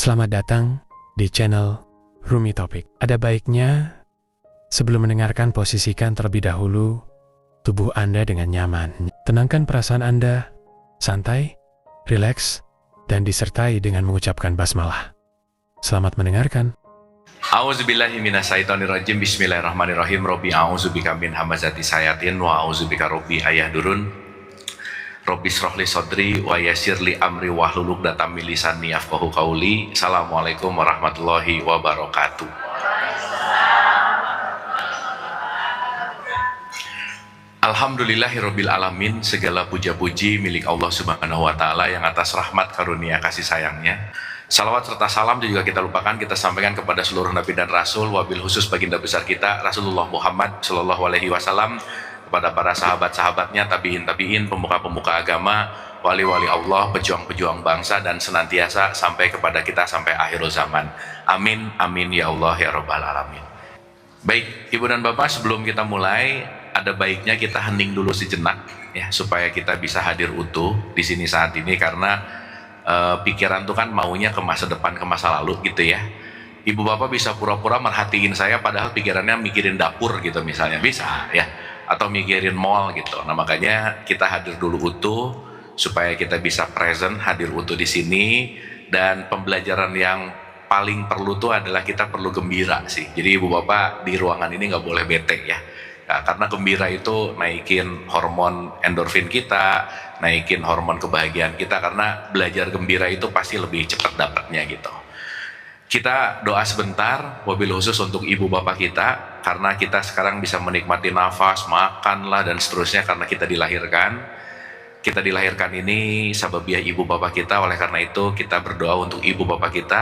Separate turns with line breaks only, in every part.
Selamat datang di channel Rumi Topik. Ada baiknya sebelum mendengarkan, posisikan terlebih dahulu tubuh Anda dengan nyaman. Tenangkan perasaan Anda, santai, rileks, dan disertai dengan mengucapkan basmalah. Selamat mendengarkan.
A'udzubillahi minasyaitonirrajim. Bismillahirrahmanirrahim. Robbi a'udzubika min hamazati sayatin wa a'udzubika robbi ayahdurun. Robbi srohli sodri wa yassirli amri wahlul 'uqdatam min lisani yafqahu qauli. Assalamualaikum warahmatullahi wabarakatuh. Alhamdulillahirabbil alamin. Segala puja-puji milik Allah Subhanahu wa taala yang atas rahmat karunia kasih sayangnya. Salawat serta salam juga kita lupakan, kita sampaikan kepada seluruh nabi dan rasul, wabil khusus baginda besar kita Rasulullah Muhammad Shallallahu Alaihi Wasallam, kepada para sahabat-sahabatnya, tabiin, pemuka-pemuka agama, wali-wali Allah, pejuang-pejuang bangsa, dan senantiasa sampai kepada kita sampai akhir zaman. Amin, amin ya Allah ya Rabbal Alamin. Baik, Ibu dan Bapak, sebelum kita mulai, ada baiknya kita hening dulu sejenak ya, supaya kita bisa hadir utuh di sini saat ini, karena pikiran tuh kan maunya ke masa depan, ke masa lalu gitu ya. Ibu bapak bisa pura-pura merhatiin saya padahal pikirannya mikirin dapur gitu misalnya, bisa ya, atau mikirin mall gitu. Nah makanya kita hadir dulu utuh supaya kita bisa present, hadir utuh di sini. Dan pembelajaran yang paling perlu tuh adalah kita perlu gembira sih. Jadi ibu bapak di ruangan ini nggak boleh bete ya. Nah, karena gembira itu naikin hormon endorfin kita, naikin hormon kebahagiaan kita, karena belajar gembira itu pasti lebih cepat dapatnya gitu. Kita doa sebentar, wabil khusus untuk ibu bapak kita, karena kita sekarang bisa menikmati nafas, makanlah dan seterusnya karena kita dilahirkan. Kita dilahirkan ini sababiah ibu bapak kita, oleh karena itu kita berdoa untuk ibu bapak kita.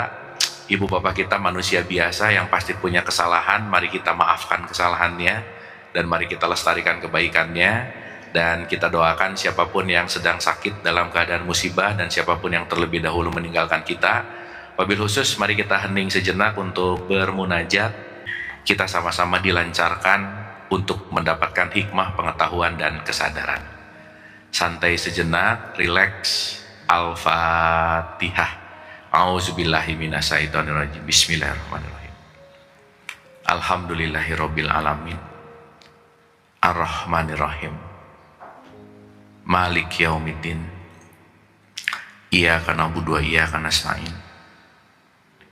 Ibu bapak kita manusia biasa yang pasti punya kesalahan, mari kita maafkan kesalahannya. Dan mari kita lestarikan kebaikannya, dan kita doakan siapapun yang sedang sakit dalam keadaan musibah, dan siapapun yang terlebih dahulu meninggalkan kita. Wabil khusus mari kita hening sejenak untuk bermunajat. Kita sama-sama dilancarkan untuk mendapatkan hikmah, pengetahuan, dan kesadaran. Santai sejenak, rileks. Al-Fatihah. A'udzubillahi minasyaitonirrajim. Bismillahirrahmanirrahim. Alhamdulillahirabbil alamin. Ar-Rahmanirrahim. Malik yaumiddin. Iyyaka na'budu wa iyyaka nasta'in.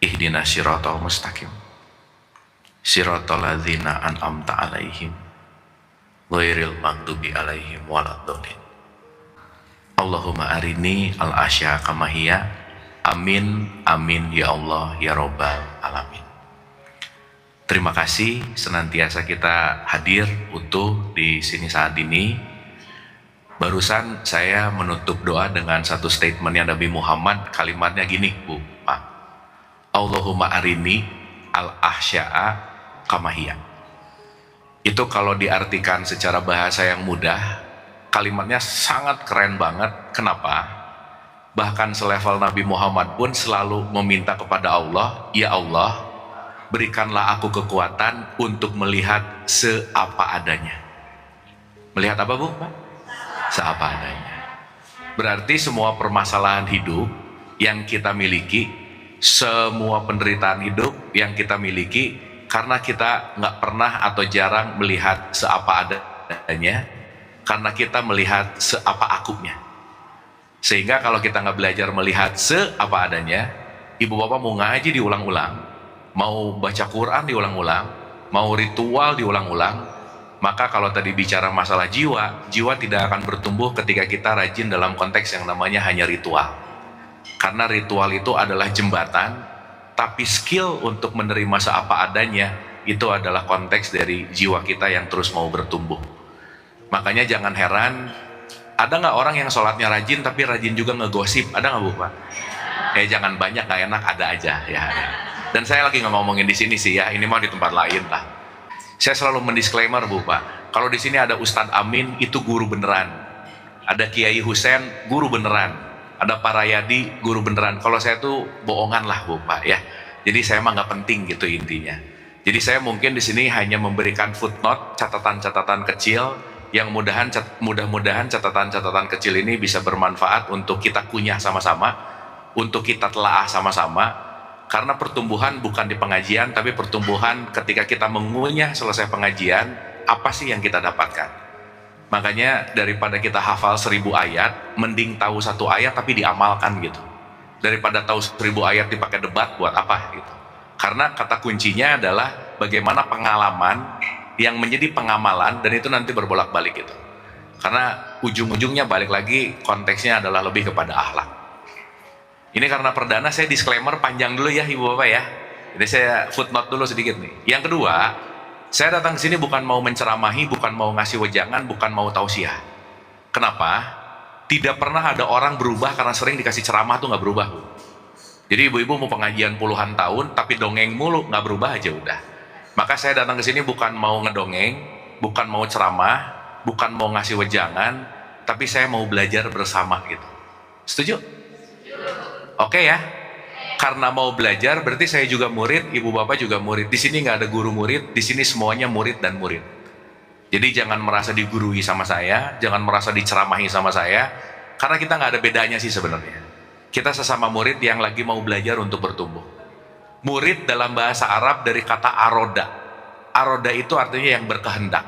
Ihdinas siratal mustaqim. Siratal ladzina an'amta 'alaihim ghairil maghdubi 'alaihim waladdallin. Allahumma arini al-asya kama hiya. Amin, amin ya Allah ya Rabbal alamin. Terima kasih senantiasa kita hadir utuh di sini saat ini. Barusan saya menutup doa dengan satu statementnya Nabi Muhammad, kalimatnya gini Bu, Pak. Allahumma arini al-ahsya'a kamahiyya. Itu kalau diartikan secara bahasa yang mudah, kalimatnya sangat keren banget. Kenapa? Bahkan selevel Nabi Muhammad pun selalu meminta kepada Allah, ya Allah, berikanlah aku kekuatan untuk melihat seapa adanya. Melihat apa Bu? Seapa adanya. Berarti semua permasalahan hidup yang kita miliki, semua penderitaan hidup yang kita miliki, karena kita nggak pernah atau jarang melihat seapa adanya, karena kita melihat seapa akunya. Sehingga kalau kita nggak belajar melihat seapa adanya, ibu bapak mau ngaji diulang-ulang, mau baca Quran diulang-ulang, mau ritual diulang-ulang, maka kalau tadi bicara masalah jiwa, jiwa tidak akan bertumbuh ketika kita rajin dalam konteks yang namanya hanya ritual. Karena ritual itu adalah jembatan, tapi skill untuk menerima seapa adanya, itu adalah konteks dari jiwa kita yang terus mau bertumbuh. Makanya jangan heran, ada nggak orang yang sholatnya rajin, tapi rajin juga ngegosip? Ada nggak Bu Pak? Jangan banyak, nggak enak, ada aja ya. Dan saya lagi nggak ngomongin di sini sih ya, ini mau di tempat lain lah. Saya selalu mendisklaimer Bu Pak, kalau di sini ada Ustadz Amin itu guru beneran, ada Kiai Husein guru beneran, ada Pak Rayadi guru beneran. Kalau saya tuh bohongan lah Bu Pak ya. Jadi saya mah nggak penting gitu intinya. Jadi saya mungkin di sini hanya memberikan footnote, catatan-catatan kecil yang mudah-mudahan catatan-catatan kecil ini bisa bermanfaat untuk kita kunyah sama-sama, untuk kita telaah sama-sama, Karena pertumbuhan bukan di pengajian, tapi pertumbuhan ketika kita mengunyah selesai pengajian, apa sih yang kita dapatkan. Makanya daripada kita hafal 1000 ayat, mending tahu 1 ayat tapi diamalkan gitu. Daripada tahu 1000 ayat dipakai debat, buat apa gitu. Karena kata kuncinya adalah bagaimana pengalaman yang menjadi pengamalan, dan itu nanti berbolak-balik gitu. Karena ujung-ujungnya balik lagi konteksnya adalah lebih kepada akhlak. Ini karena perdana saya disclaimer panjang dulu ya Ibu Bapak ya. Jadi saya footnote dulu sedikit nih. Yang kedua, saya datang ke sini bukan mau menceramahi, bukan mau ngasih wejangan, bukan mau tausiah. Kenapa? Tidak pernah ada orang berubah karena sering dikasih ceramah tuh nggak berubah. Jadi ibu-ibu mau pengajian puluhan tahun tapi dongeng mulu, nggak berubah aja udah. Maka saya datang ke sini bukan mau ngedongeng, bukan mau ceramah, bukan mau ngasih wejangan, tapi saya mau belajar bersama gitu. Setuju? Oke ya? Karena mau belajar berarti saya juga murid, ibu bapak juga murid. Di sini nggak ada guru murid, di sini semuanya murid dan murid. Jadi jangan merasa digurui sama saya, jangan merasa diceramahi sama saya, karena kita nggak ada bedanya sih sebenarnya. Kita sesama murid yang lagi mau belajar untuk bertumbuh. Murid dalam bahasa Arab dari kata aroda. Aroda itu artinya yang berkehendak.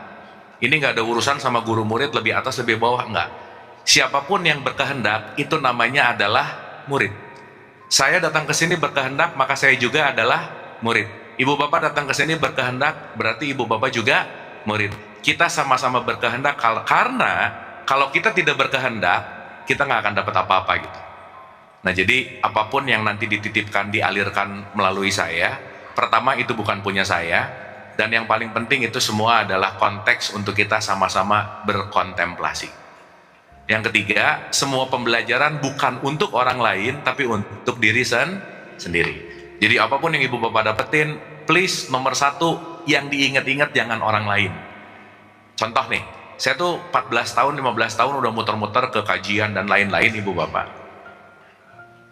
Ini nggak ada urusan sama guru murid lebih atas lebih bawah, enggak. Siapapun yang berkehendak itu namanya adalah murid. Saya datang ke sini berkehendak, maka saya juga adalah murid. Ibu bapak datang ke sini berkehendak, berarti ibu bapak juga murid. Kita sama-sama berkehendak, karena kalau kita tidak berkehendak, kita nggak akan dapat apa-apa gitu. Nah jadi apapun yang nanti dititipkan, dialirkan melalui saya, pertama itu bukan punya saya, dan yang paling penting itu semua adalah konteks untuk kita sama-sama berkontemplasi. Yang ketiga, semua pembelajaran bukan untuk orang lain, tapi untuk diri sendiri. Jadi apapun yang ibu bapak dapetin, please nomor 1 yang diingat-ingat jangan orang lain. Contoh nih, saya tuh 14 tahun, 15 tahun udah muter-muter ke kajian dan lain-lain ibu bapak.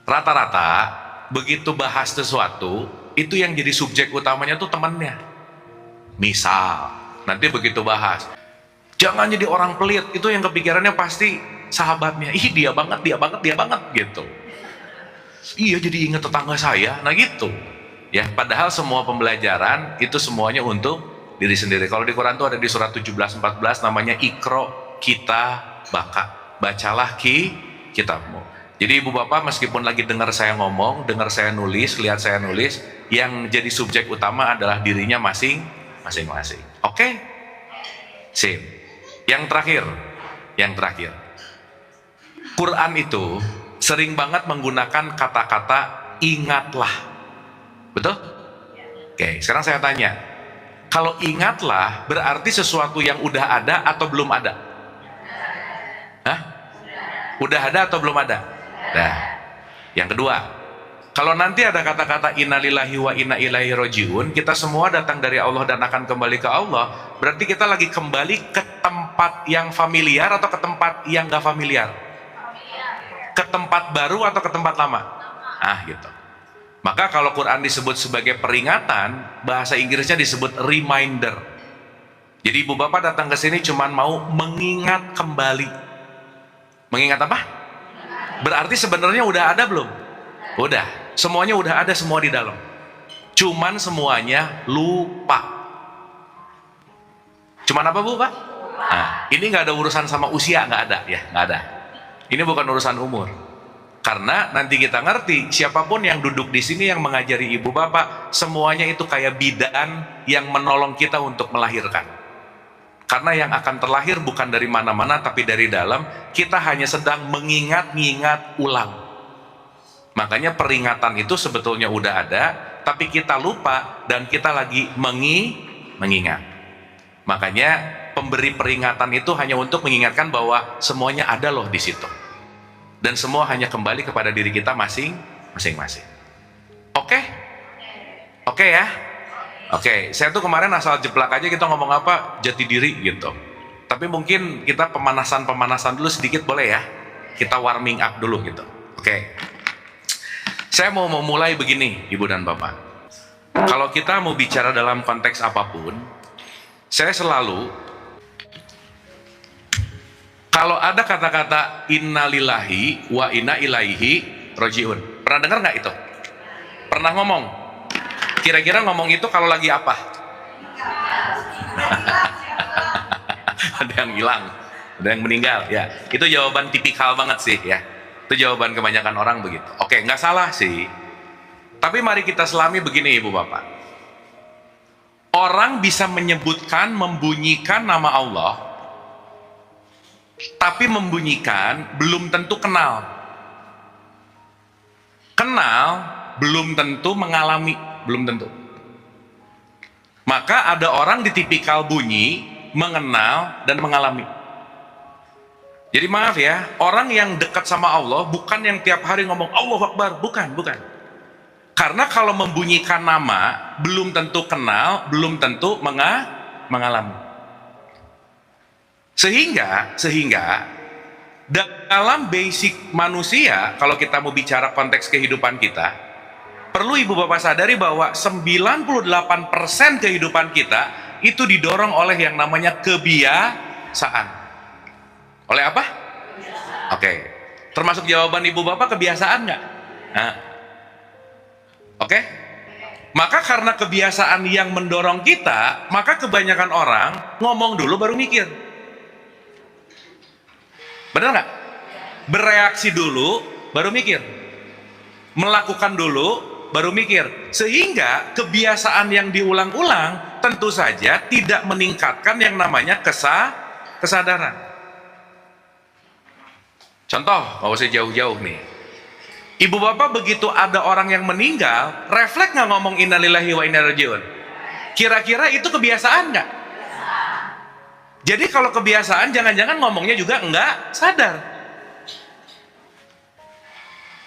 Rata-rata begitu bahas sesuatu, itu yang jadi subjek utamanya tuh temannya. Misal, nanti begitu bahas, jangan jadi orang pelit, itu yang kepikirannya pasti sahabatnya. Ih dia banget gitu. Iya jadi ingat tetangga saya, nah gitu. Ya, padahal semua pembelajaran itu semuanya untuk diri sendiri. Kalau di Quran tuh ada di surat 17-14 namanya Iqra kita baka. Bacalah kitabmu. Jadi ibu bapak meskipun lagi dengar saya ngomong, dengar saya nulis, lihat saya nulis, yang jadi subjek utama adalah dirinya masing-masing. Oke? Sip. Yang terakhir. Quran itu sering banget menggunakan kata-kata ingatlah. Betul? Oke, sekarang saya tanya. Kalau ingatlah berarti sesuatu yang udah ada atau belum ada? Hah? Udah ada atau belum ada? Nah, yang kedua, kalau nanti ada kata-kata innalillahi wa inna ilaihi rajiun, kita semua datang dari Allah dan akan kembali ke Allah, berarti kita lagi kembali ke tempat yang familiar atau ke tempat yang gak familiar? Ke tempat baru atau ke tempat lama? Ah gitu. Maka kalau Quran disebut sebagai peringatan, bahasa Inggrisnya disebut reminder. Jadi ibu bapak datang ke sini cuman mau mengingat kembali. Mengingat apa? Berarti sebenarnya udah ada belum? Udah, semuanya udah ada, semua di dalam. Cuman semuanya lupa. Cuman apa bu pak? Nah, ini nggak ada urusan sama usia, nggak ada ya, nggak ada. Ini bukan urusan umur. Karena nanti kita ngerti, siapapun yang duduk di sini yang mengajari ibu bapak, semuanya itu kayak bidan yang menolong kita untuk melahirkan. Karena yang akan terlahir bukan dari mana-mana tapi dari dalam, kita hanya sedang mengingat-ingat ulang. Makanya peringatan itu sebetulnya udah ada, tapi kita lupa dan kita lagi mengingat. Makanya pemberi peringatan itu hanya untuk mengingatkan bahwa semuanya ada loh di situ. Dan semua hanya kembali kepada diri kita masing-masing. Oke? Oke ya? Oke, saya tuh kemarin asal jeplak aja kita ngomong apa, jati diri gitu. Tapi mungkin kita pemanasan dulu sedikit boleh ya? Kita warming up dulu gitu. Oke. Saya mau memulai begini, Ibu dan Bapak. Kalau kita mau bicara dalam konteks apapun, saya selalu, kalau ada kata-kata innalillahi wa inna ilaihi rajiun, pernah dengar nggak itu? Pernah ngomong? Kira-kira ngomong itu kalau lagi apa? Ada yang hilang, ada yang meninggal, ya. Itu jawaban tipikal banget sih, ya. Itu jawaban kebanyakan orang begitu. Oke, nggak salah sih. Tapi mari kita selami begini, Ibu Bapak. Orang bisa menyebutkan, membunyikan nama Allah, tapi membunyikan belum tentu kenal. Kenal belum tentu mengalami, belum tentu. Maka ada orang di tipikal bunyi, mengenal dan mengalami. Jadi maaf ya, orang yang dekat sama Allah bukan yang tiap hari ngomong Allahu Akbar, bukan. Karena kalau membunyikan nama belum tentu kenal, belum tentu mengalami. Sehingga dalam basic manusia, kalau kita mau bicara konteks kehidupan kita, perlu Ibu Bapak sadari bahwa 98% kehidupan kita itu didorong oleh yang namanya kebiasaan. Oleh apa? Oke. Termasuk jawaban Ibu Bapak kebiasaan nggak? Nah. Oke? Maka karena kebiasaan yang mendorong kita, maka kebanyakan orang ngomong dulu baru mikir. Benar nggak? Bereaksi dulu baru mikir. Melakukan dulu baru mikir. Sehingga kebiasaan yang diulang-ulang tentu saja tidak meningkatkan yang namanya kesadaran. Contoh, nggak usah jauh-jauh nih. Ibu Bapak begitu ada orang yang meninggal, refleks nggak ngomong innalillahi wa inna ilaihi raji'un? Kira-kira itu kebiasaan nggak? Jadi kalau kebiasaan, jangan-jangan ngomongnya juga nggak sadar.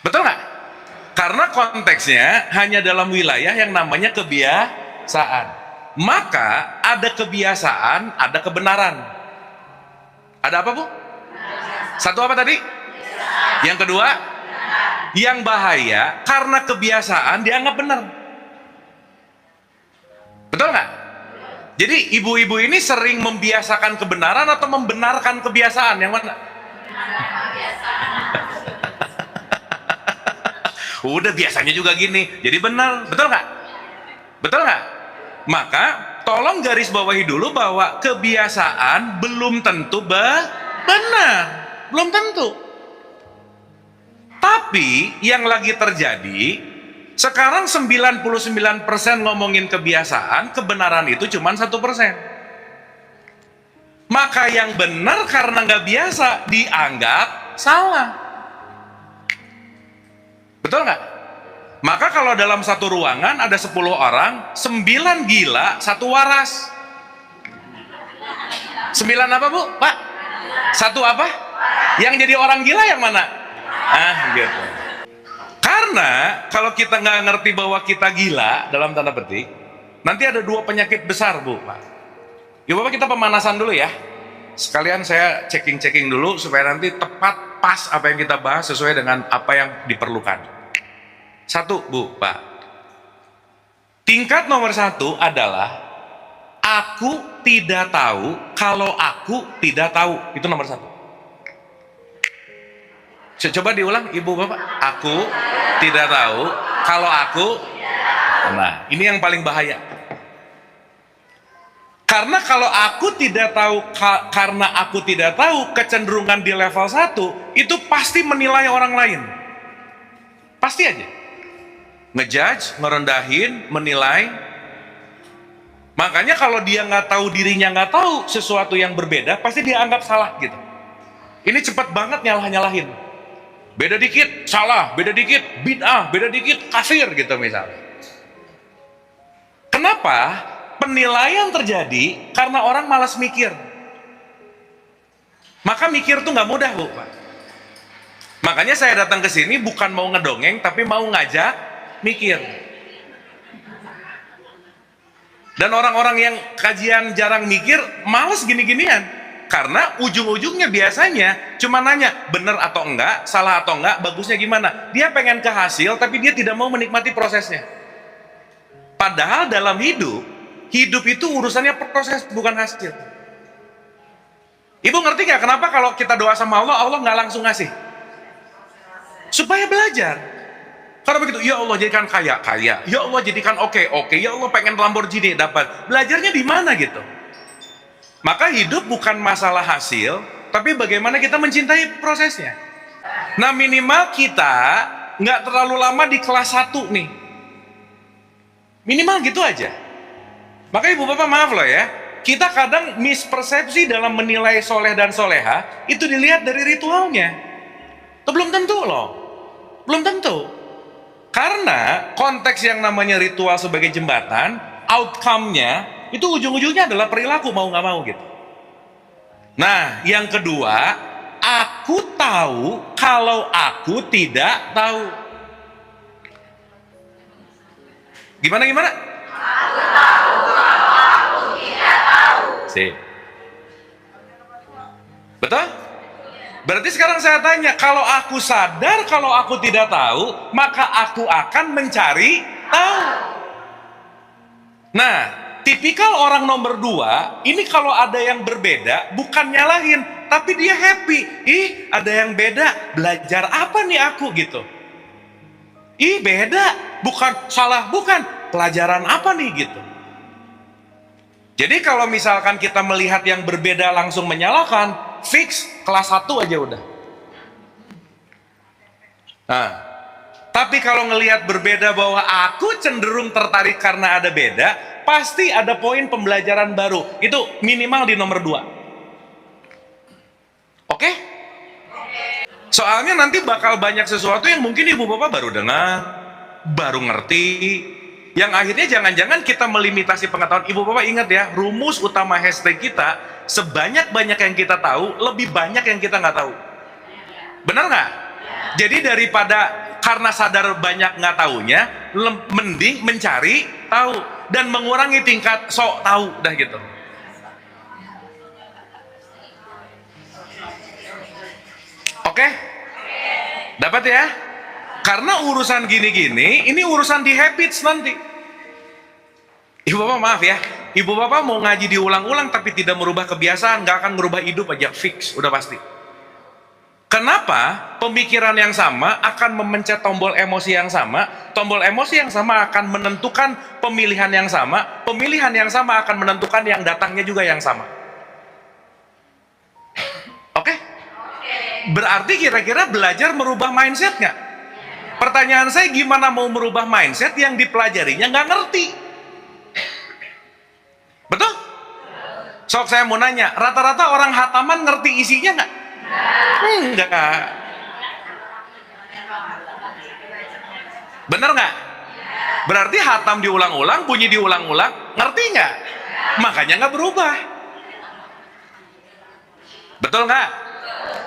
Betul nggak? Karena konteksnya hanya dalam wilayah yang namanya kebiasaan. Maka ada kebiasaan, ada kebenaran. Ada apa, Bu? Satu apa tadi? Yang kedua, yang bahaya karena kebiasaan dianggap benar. Betul nggak? Jadi ibu-ibu ini sering membiasakan kebenaran atau membenarkan kebiasaan? Yang mana? Udah biasanya juga gini, jadi benar. Betul nggak? Betul nggak? Maka tolong garis bawahi dulu bahwa kebiasaan belum tentu benar. Belum tentu. Tapi yang lagi terjadi, sekarang 99% ngomongin kebiasaan, kebenaran itu cuma 1%. Maka yang benar karena nggak biasa dianggap salah. Betul nggak? Maka kalau dalam satu ruangan ada 10 orang, 9 gila, 1 waras. 9 apa, Bu? Pak? 1 apa? Yang jadi orang gila yang mana? Gitu. Karena kalau kita nggak ngerti bahwa kita gila dalam tanda petik, nanti ada 2 penyakit besar, Bu, Pak. Ya Bapak, kita pemanasan dulu ya. Sekalian saya checking dulu supaya nanti tepat pas apa yang kita bahas sesuai dengan apa yang diperlukan. 1, Bu, Pak. Tingkat nomor 1 adalah aku tidak tahu kalau aku tidak tahu. Itu nomor 1. Coba diulang, Ibu Bapak. Aku tidak tahu kalau aku. Nah, ini yang paling bahaya. Karena kalau aku tidak tahu, karena aku tidak tahu, kecenderungan di level 1 itu pasti menilai orang lain. Pasti aja. Ngejudge, ngerendahin, menilai. Makanya kalau dia nggak tahu dirinya nggak tahu sesuatu yang berbeda, pasti dia anggap salah gitu. Ini cepat banget nyalah-nyalahin. Beda dikit salah, beda dikit bid'ah, beda dikit kafir gitu misalnya. Kenapa? Penilaian terjadi karena orang malas mikir. Maka mikir tuh nggak mudah, Bu, Pak. Makanya saya datang ke sini bukan mau ngedongeng, tapi mau ngajak mikir. Dan orang-orang yang kajian jarang mikir, malas gini-ginian. Karena ujung-ujungnya biasanya cuma nanya benar atau enggak, salah atau enggak, bagusnya gimana. Dia pengen ke hasil tapi dia tidak mau menikmati prosesnya. Padahal dalam hidup itu urusannya proses bukan hasil. Ibu ngerti gak kenapa kalau kita doa sama Allah, Allah nggak langsung ngasih? Supaya belajar. Karena begitu, ya Allah jadikan kaya, kaya. Ya Allah jadikan oke, oke. Ya Allah pengen Lamborghini, dapat. Belajarnya di mana gitu? Maka hidup bukan masalah hasil, tapi bagaimana kita mencintai prosesnya. Nah minimal kita nggak terlalu lama di kelas 1 nih. Minimal gitu aja. Maka ibu bapak maaf loh ya, kita kadang mispersepsi dalam menilai soleh dan soleha, itu dilihat dari ritualnya. Itu belum tentu loh. Belum tentu. Karena konteks yang namanya ritual sebagai jembatan, outcome-nya itu ujung-ujungnya adalah perilaku mau nggak mau gitu. Nah, yang kedua, aku tahu kalau aku tidak tahu. Gimana? Aku tahu kalau aku tidak tahu. Sip. Betul? Berarti sekarang saya tanya, kalau aku sadar kalau aku tidak tahu, maka aku akan mencari tahu. Nah, tipikal orang nomor 2, ini kalau ada yang berbeda, bukan nyalahin, tapi dia happy. Ih, ada yang beda, belajar apa nih aku gitu. Ih, beda, bukan salah, bukan, pelajaran apa nih gitu. Jadi kalau misalkan kita melihat yang berbeda langsung menyalahkan, fix kelas 1 aja udah. Nah, tapi kalau ngelihat berbeda bahwa aku cenderung tertarik karena ada beda, pasti ada poin pembelajaran baru. Itu minimal di nomor 2. Oke? Soalnya nanti bakal banyak sesuatu yang mungkin ibu bapak baru dengar, baru ngerti, yang akhirnya jangan-jangan kita melimitasi pengetahuan. Ibu bapak ingat ya, rumus utama hashtag kita, sebanyak-banyak yang kita tahu, lebih banyak yang kita nggak tahu. Benar nggak? Jadi daripada karena sadar banyak nggak taunya, mending mencari tahu dan mengurangi tingkat sok tahu, dah gitu. Oke? Dapat ya? Karena urusan gini-gini, ini urusan di habits nanti. Ibu bapak maaf ya, ibu bapak mau ngaji diulang-ulang tapi tidak merubah kebiasaan, nggak akan merubah hidup aja, fix, udah pasti. Kenapa? Pemikiran yang sama akan memencet tombol emosi yang sama, tombol emosi yang sama akan menentukan pemilihan yang sama, pemilihan yang sama akan menentukan yang datangnya juga yang sama. Oke? Berarti kira-kira belajar merubah mindset nggak? Pertanyaan saya, gimana mau merubah mindset yang dipelajarinya nggak ngerti? Betul? Sok saya mau nanya, rata-rata orang hataman ngerti isinya nggak? Enggak. Bener nggak? Berarti hatam diulang-ulang, bunyi diulang-ulang, ngerti nggak? Makanya nggak berubah. Betul nggak?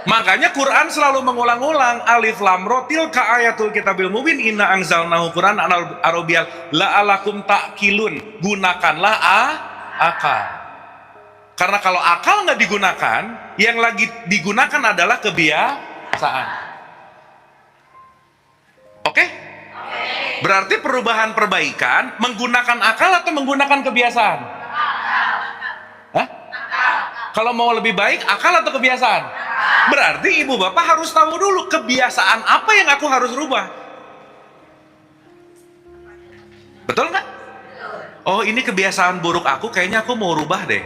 Makanya Quran selalu mengulang-ulang, alif lam ra tilka ayatul kitabil mubin inna anzalnahu Quran arabiyyal la'alakum ta'qilun. Gunakanlah akal. Karena kalau akal nggak digunakan, yang lagi digunakan adalah kebiasaan. Oke? Berarti perubahan perbaikan menggunakan akal atau menggunakan kebiasaan? Hah? Kalau mau lebih baik, akal atau kebiasaan? Berarti ibu bapak harus tahu dulu kebiasaan apa yang aku harus rubah. Betul nggak? Oh, ini kebiasaan buruk aku, kayaknya aku mau rubah deh.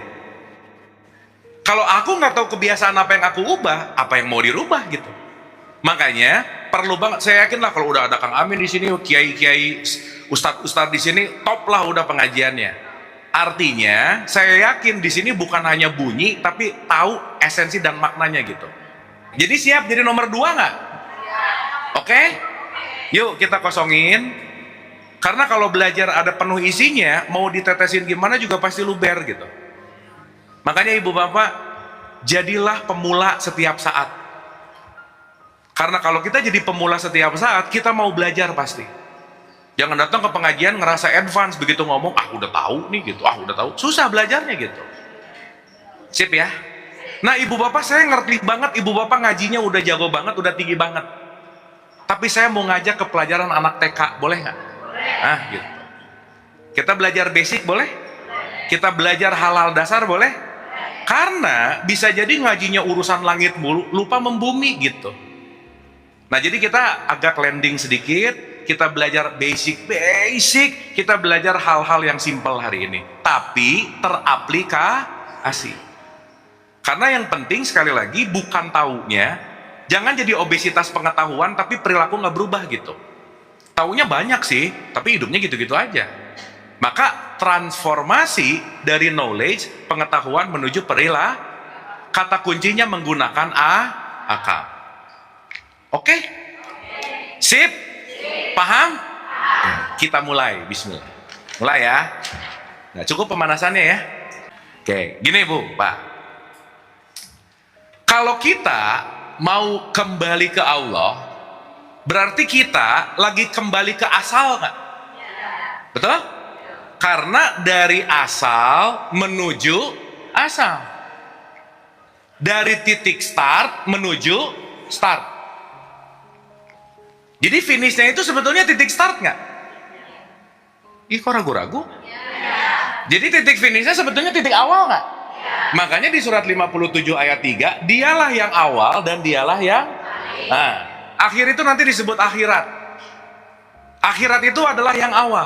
Kalau aku nggak tahu kebiasaan apa yang aku ubah, apa yang mau dirubah gitu. Makanya perlu banget. Saya yakin lah kalau udah ada Kang Amin di sini, kiai-kiai, ustadz-ustadz di sini, top lah udah pengajiannya. Artinya saya yakin di sini bukan hanya bunyi, tapi tahu esensi dan maknanya gitu. Jadi siap jadi nomor 2 nggak? Oke? Yuk kita kosongin. Karena kalau belajar ada penuh isinya, mau ditetesin gimana juga pasti luber gitu. Makanya ibu bapak, jadilah pemula setiap saat. Karena kalau kita jadi pemula setiap saat, kita mau belajar pasti. Jangan datang ke pengajian ngerasa advance, begitu ngomong, udah tahu nih gitu, udah tahu. Susah belajarnya gitu. Sip ya? Nah ibu bapak, saya ngerti banget, ibu bapak ngajinya udah jago banget, udah tinggi banget. Tapi saya mau ngajak ke pelajaran anak TK, boleh nggak? Gitu. Kita belajar basic boleh? Kita belajar halal dasar boleh? Karena bisa jadi ngajinya urusan langit mulu, lupa membumi gitu. Nah jadi kita agak landing sedikit, kita belajar basic, kita belajar hal-hal yang simpel hari ini. Tapi teraplikasi. Karena yang penting sekali lagi bukan taunya, jangan jadi obesitas pengetahuan tapi perilaku nggak berubah gitu. Taunya banyak sih, tapi hidupnya gitu-gitu aja. Maka transformasi dari knowledge, pengetahuan menuju perilaku, kata kuncinya menggunakan akal. Oke? Sip? Paham? Kita mulai, bismillah. Mulai ya. Nah, cukup pemanasannya ya. Oke, gini Bu, Pak. Kalau kita mau kembali ke Allah, berarti kita lagi kembali ke asal nggak? Betul? Karena dari asal menuju asal. Dari titik start menuju start. Jadi finishnya itu sebetulnya titik start nggak? Ih, kok ragu-ragu? Jadi titik finishnya sebetulnya titik awal nggak? Makanya di surat 57 ayat 3, dialah yang awal dan dialah yang akhir itu nanti disebut akhirat. Akhirat itu adalah yang awal.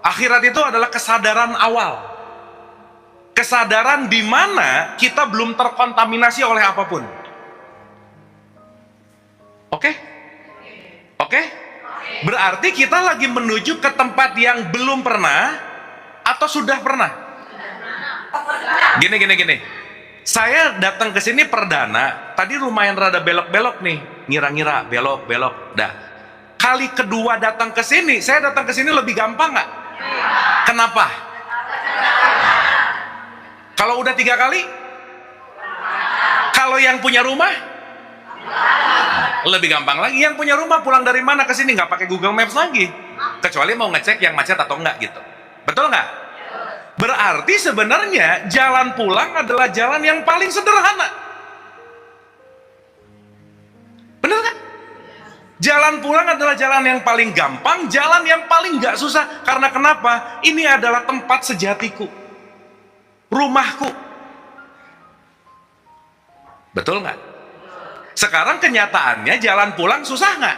Akhirat itu adalah kesadaran awal. Kesadaran di mana kita belum terkontaminasi oleh apapun. Oke? Oke? Berarti kita lagi menuju ke tempat yang belum pernah atau sudah pernah? Gini. Saya datang ke sini perdana, tadi lumayan rada belok-belok nih, ngira-ngira belok-belok. Dah. Kali kedua datang ke sini, saya datang ke sini lebih gampang nggak? Kenapa? Kalau udah 3 kali? Kalau yang punya rumah? Lebih gampang lagi. Yang punya rumah pulang dari mana ke sini nggak pakai Google Maps lagi, kecuali mau ngecek yang macet atau enggak gitu. Betul nggak? Berarti sebenarnya jalan pulang adalah jalan yang paling sederhana. Bener nggak? Jalan pulang adalah jalan yang paling gampang, jalan yang paling nggak susah. Karena kenapa? Ini adalah tempat sejatiku, rumahku. Betul nggak? Sekarang kenyataannya jalan pulang susah nggak?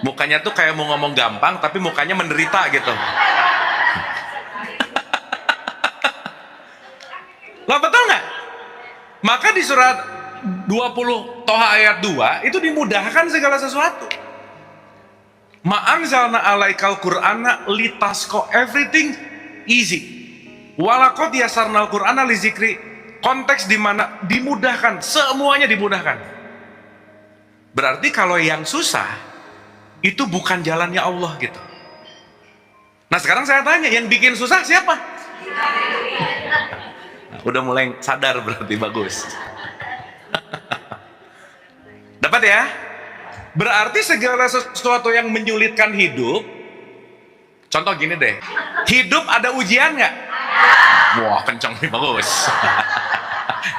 Mukanya tuh kayak mau ngomong gampang, tapi mukanya menderita gitu. Lah betul nggak? Maka di surat 20 Toha ayat 2 itu dimudahkan segala sesuatu. Ma'anzalna alaikal qur'ana litasko, everything easy. Walaqad yasarnal qur'ana lizikri, konteks di mana dimudahkan, semuanya dimudahkan. Berarti kalau yang susah itu bukan jalannya Allah gitu. Nah sekarang saya tanya, yang bikin susah siapa? Nah, udah mulai sadar berarti, bagus. Dapat ya? Berarti segala sesuatu yang menyulitkan hidup, contoh gini deh, hidup ada ujian nggak? Wah kenceng nih, bagus.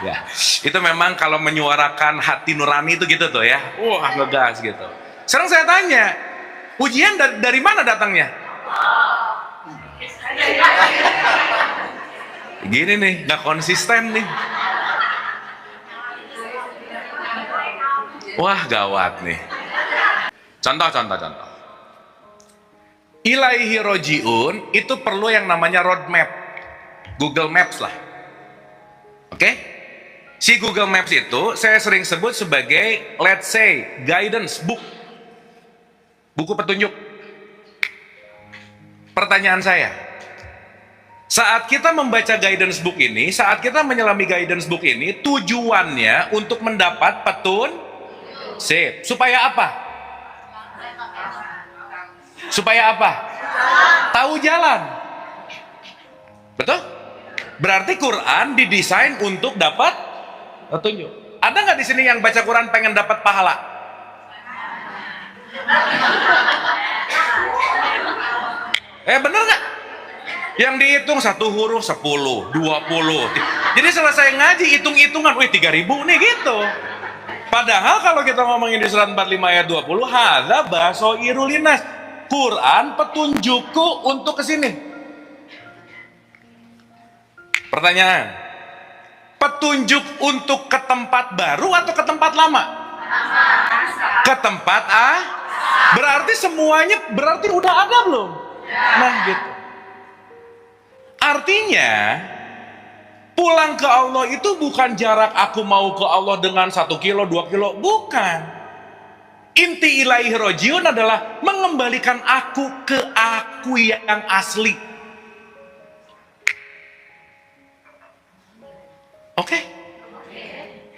Ya, itu memang kalau menyuarakan hati nurani itu gitu tuh ya, wah ngegas gitu. Sekarang saya tanya, ujian dari mana datangnya? Gini nih, nggak konsisten nih. Wah gawat nih. Contoh. Ilaihi rojiun itu perlu yang namanya roadmap, Google Maps lah. Oke? Si Google Maps itu saya sering sebut sebagai, let's say, guidance book, buku petunjuk. Pertanyaan saya, saat kita membaca guidance book ini, saat kita menyelami guidance book ini, tujuannya untuk mendapat sip. Supaya apa? Supaya apa? Tahu jalan. Betul? Berarti Quran didesain untuk dapat petunjuk. Ada nggak di sini yang baca Quran pengen dapat pahala? Bener nggak? Yang dihitung 1 huruf 10, 20. Jadi selesai ngaji hitung-hitungan, 3.000 nih gitu. Padahal kalau kita ngomongin di surat 45 ayat 20, hadza basoirul linnas, Quran petunjukku untuk kesini. Pertanyaan, petunjuk untuk ke tempat baru atau ke tempat lama? ke tempat berarti semuanya berarti udah ada belum? Nah gitu. Artinya pulang ke Allah itu bukan jarak aku mau ke Allah dengan 1 kilo, 2 kilo, bukan. Inti ilaihi rojiun adalah mengembalikan aku ke aku yang asli. Oke?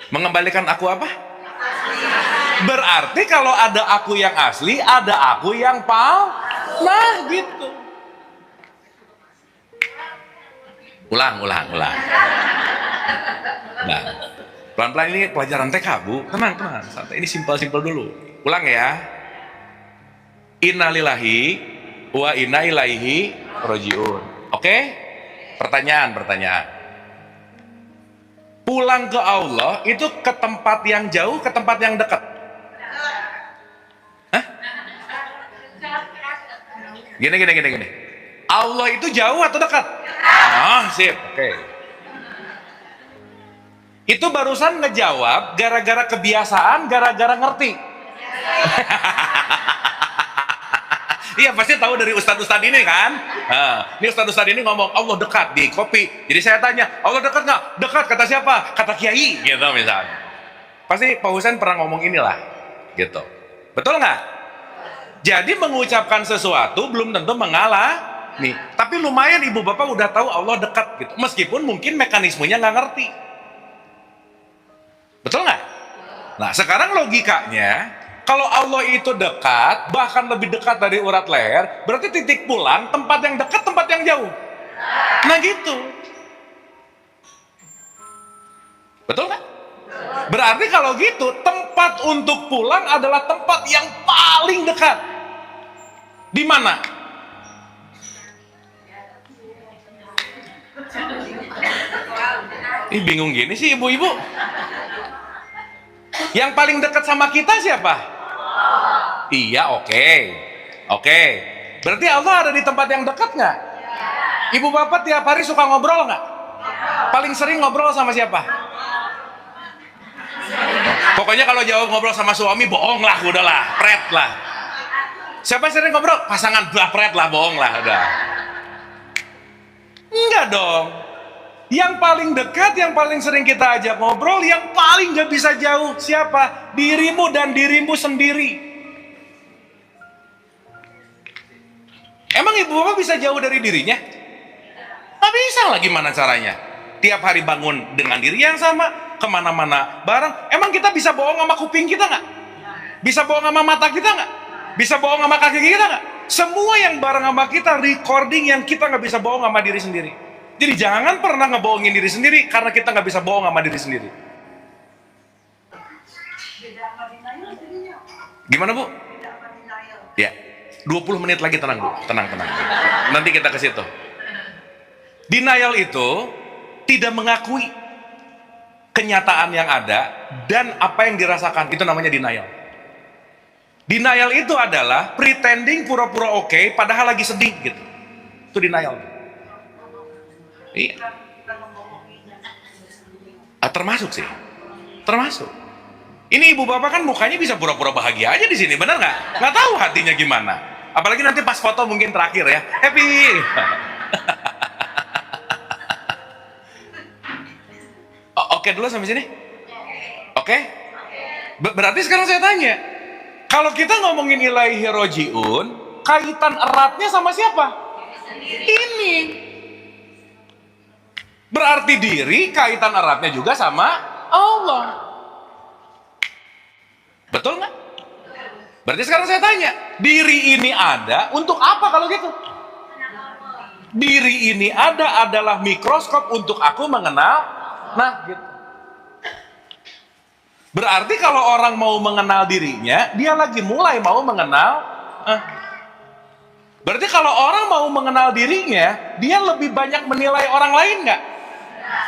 Mengembalikan aku apa? Berarti kalau ada aku yang asli, ada aku yang nah gitu. Ulang. Nah, pelan-pelan ini pelajaran TK, Bu. Tenang, santai. Ini simpel-simpel dulu. Ulang ya. Innalillahi wa inna ilaihi rojiun. Oke? Pertanyaan. Pulang ke Allah itu ke tempat yang jauh, ke tempat yang dekat. Hah? Gini. Allah itu jauh atau dekat? Sip. Oke. Itu barusan ngejawab gara-gara kebiasaan, gara-gara ngerti. Iya pasti tahu dari ustadz-ustadz ini kan. Ini ustadz-ustadz ini ngomong Allah dekat di kopi. Jadi saya tanya, Allah dekat nggak? Dekat kata siapa? Kata kiai gitu misalnya. Pasti Pak Husain pernah ngomong inilah gitu. Betul nggak? Jadi mengucapkan sesuatu belum tentu mengalah nih. Tapi lumayan ibu bapak udah tahu Allah dekat gitu. Meskipun mungkin mekanismenya nggak ngerti. Betul nggak? Nah sekarang logikanya, kalau Allah itu dekat, bahkan lebih dekat dari urat leher, berarti titik pulang, tempat yang dekat, tempat yang jauh. Nah gitu. Betul nggak? Berarti kalau gitu, tempat untuk pulang adalah tempat yang paling dekat. Di mana? Ih bingung gini sih ibu-ibu. Yang paling dekat sama kita siapa? Iya, oke. Berarti Allah ada di tempat yang dekat nggak? Ibu bapak tiap hari suka ngobrol nggak? Paling sering ngobrol sama siapa? Pokoknya kalau jauh ngobrol sama suami, bohong lah, udahlah, pret lah. Siapa sering ngobrol? Pasangan belah pret lah, bohong lah, udah. Enggak dong. Yang paling dekat, yang paling sering kita ajak ngobrol, yang paling gak bisa jauh, siapa? Dirimu dan dirimu sendiri. Emang ibu bapak bisa jauh dari dirinya? Gak bisa lah, gimana caranya? Tiap hari bangun dengan diri yang sama, kemana-mana bareng. Emang kita bisa bohong sama kuping kita gak? Bisa bohong sama mata kita gak? Bisa bohong sama kaki kita gak? Semua yang bareng sama kita, recording yang kita gak bisa bohong sama diri sendiri. Jadi jangan pernah ngebohongin diri sendiri, karena kita nggak bisa bohong sama diri sendiri. Gimana Bu? Ya, 20 menit lagi, tenang Bu, tenang. Nanti kita ke situ. Denial itu tidak mengakui kenyataan yang ada dan apa yang dirasakan, itu namanya denial. Denial itu adalah pretending pura-pura oke, padahal lagi sedih gitu. Itu denial. Iya. Termasuk sih, termasuk. Ini ibu bapak kan mukanya bisa pura-pura bahagia aja di sini, benar nggak? Nggak tahu hatinya gimana. Apalagi nanti pas foto mungkin terakhir ya, happy. Oke dulu sampai sini. Oke. Berarti sekarang saya tanya, kalau kita ngomongin ilaihi rojiun, kaitan eratnya sama siapa? Ini. Berarti diri kaitan eratnya juga sama Allah. Betul nggak? Berarti sekarang saya tanya, diri ini ada untuk apa kalau gitu? Diri ini ada adalah mikroskop untuk aku mengenal. Nah gitu. Berarti kalau orang mau mengenal dirinya, dia lagi mulai mau mengenal. Berarti kalau orang mau mengenal dirinya, dia lebih banyak menilai orang lain nggak?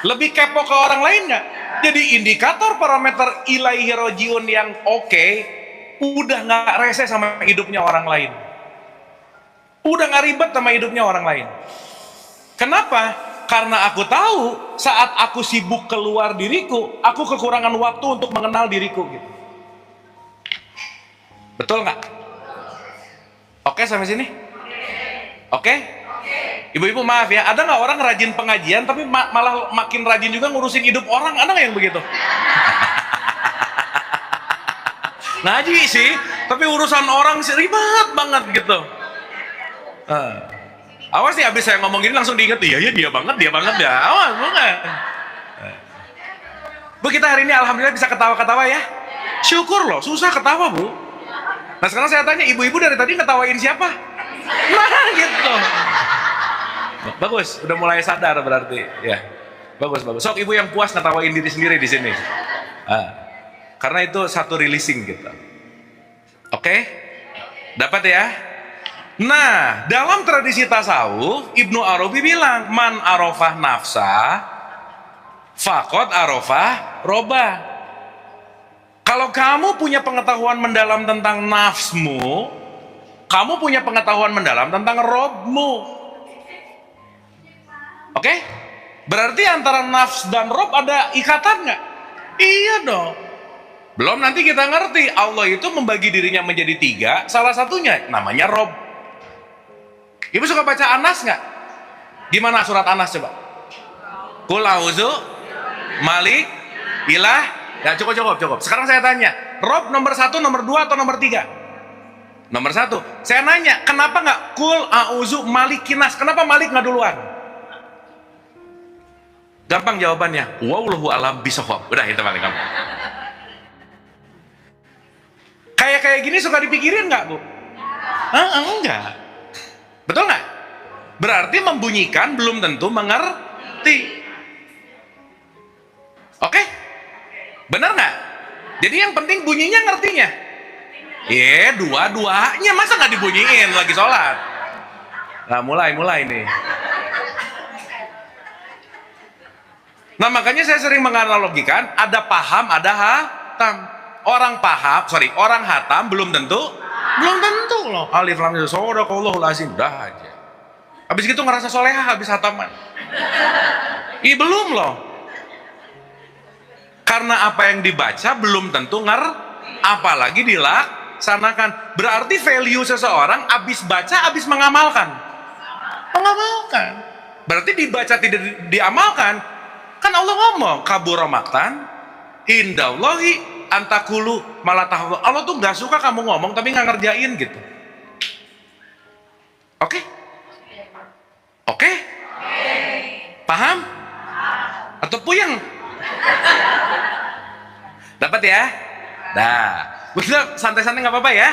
Lebih kepo ke orang lain nggak? Jadi indikator parameter ilaihi rojiun yang oke, udah nggak rese sama hidupnya orang lain, udah nggak ribet sama hidupnya orang lain. Kenapa? Karena aku tahu saat aku sibuk keluar diriku, aku kekurangan waktu untuk mengenal diriku gitu. Betul nggak? Oke sampai sini? Oke? Ibu-ibu maaf ya, ada nggak orang rajin pengajian tapi malah makin rajin juga ngurusin hidup orang? Ada nggak yang begitu? Ngaji sih, tapi urusan orang sih ribet banget gitu. Awas nih, abis saya ngomong gini langsung diinget, iya ya dia banget ya. Awas, bukan. Bu, kita hari ini alhamdulillah bisa ketawa-ketawa ya. Syukur loh, susah ketawa bu. Nah sekarang saya tanya, ibu-ibu dari tadi ketawain siapa? Nah gitu. Bagus, udah mulai sadar berarti ya. Bagus. Sok ibu yang puas ngetawain diri sendiri di sini. Karena itu satu releasing gitu. Oke? Dapat ya? Nah, dalam tradisi tasawuf, Ibnu Arabi bilang, man arafah nafsa, faqad arafah roba. Kalau kamu punya pengetahuan mendalam tentang nafsmu, kamu punya pengetahuan mendalam tentang robmu. Oke? Berarti antara nafs dan rob ada ikatan nggak? Iya dong. Belum nanti kita ngerti, Allah itu membagi dirinya menjadi 3, salah satunya namanya rob. Ibu suka baca Anas nggak? Gimana surat Anas coba? Qul a'udzu Malik ilah. Ya cukup. Sekarang saya tanya, rob nomor 1, nomor 2 atau nomor 3? Nomor 1. Saya nanya, kenapa nggak Qul a'udzu Malikinas? Kenapa Malik nggak duluan? Gampang jawabannya. Wallahu a'lam bishawab. Udah itu paling gampang. Kayak gini suka dipikirin nggak bu? Enggak. Betul nggak? Berarti membunyikan belum tentu mengerti. Oke? Benar nggak? Jadi yang penting bunyinya ngertinya. Dua-duanya masa nggak dibunyiin lagi sholat? Nah mulai nih. Nah makanya saya sering menganalogikan ada paham, ada hatam. Orang hatam belum tentu loh. Alif lam mim sadaqallahul azim, dah aja. Habis gitu ngerasa solehah habis hataman. Belum loh. Karena apa yang dibaca belum tentu apalagi dilaksanakan. Berarti value seseorang habis baca habis mengamalkan. Berarti dibaca tidak diamalkan. Kan Allah ngomong kabura maqtan indallahi antakulu malah tahu. Allah tuh nggak suka kamu ngomong tapi nggak ngerjain gitu. Oke? Paham? Atau puyeng? Dapat ya? Nah, kita santai-santai nggak apa-apa ya.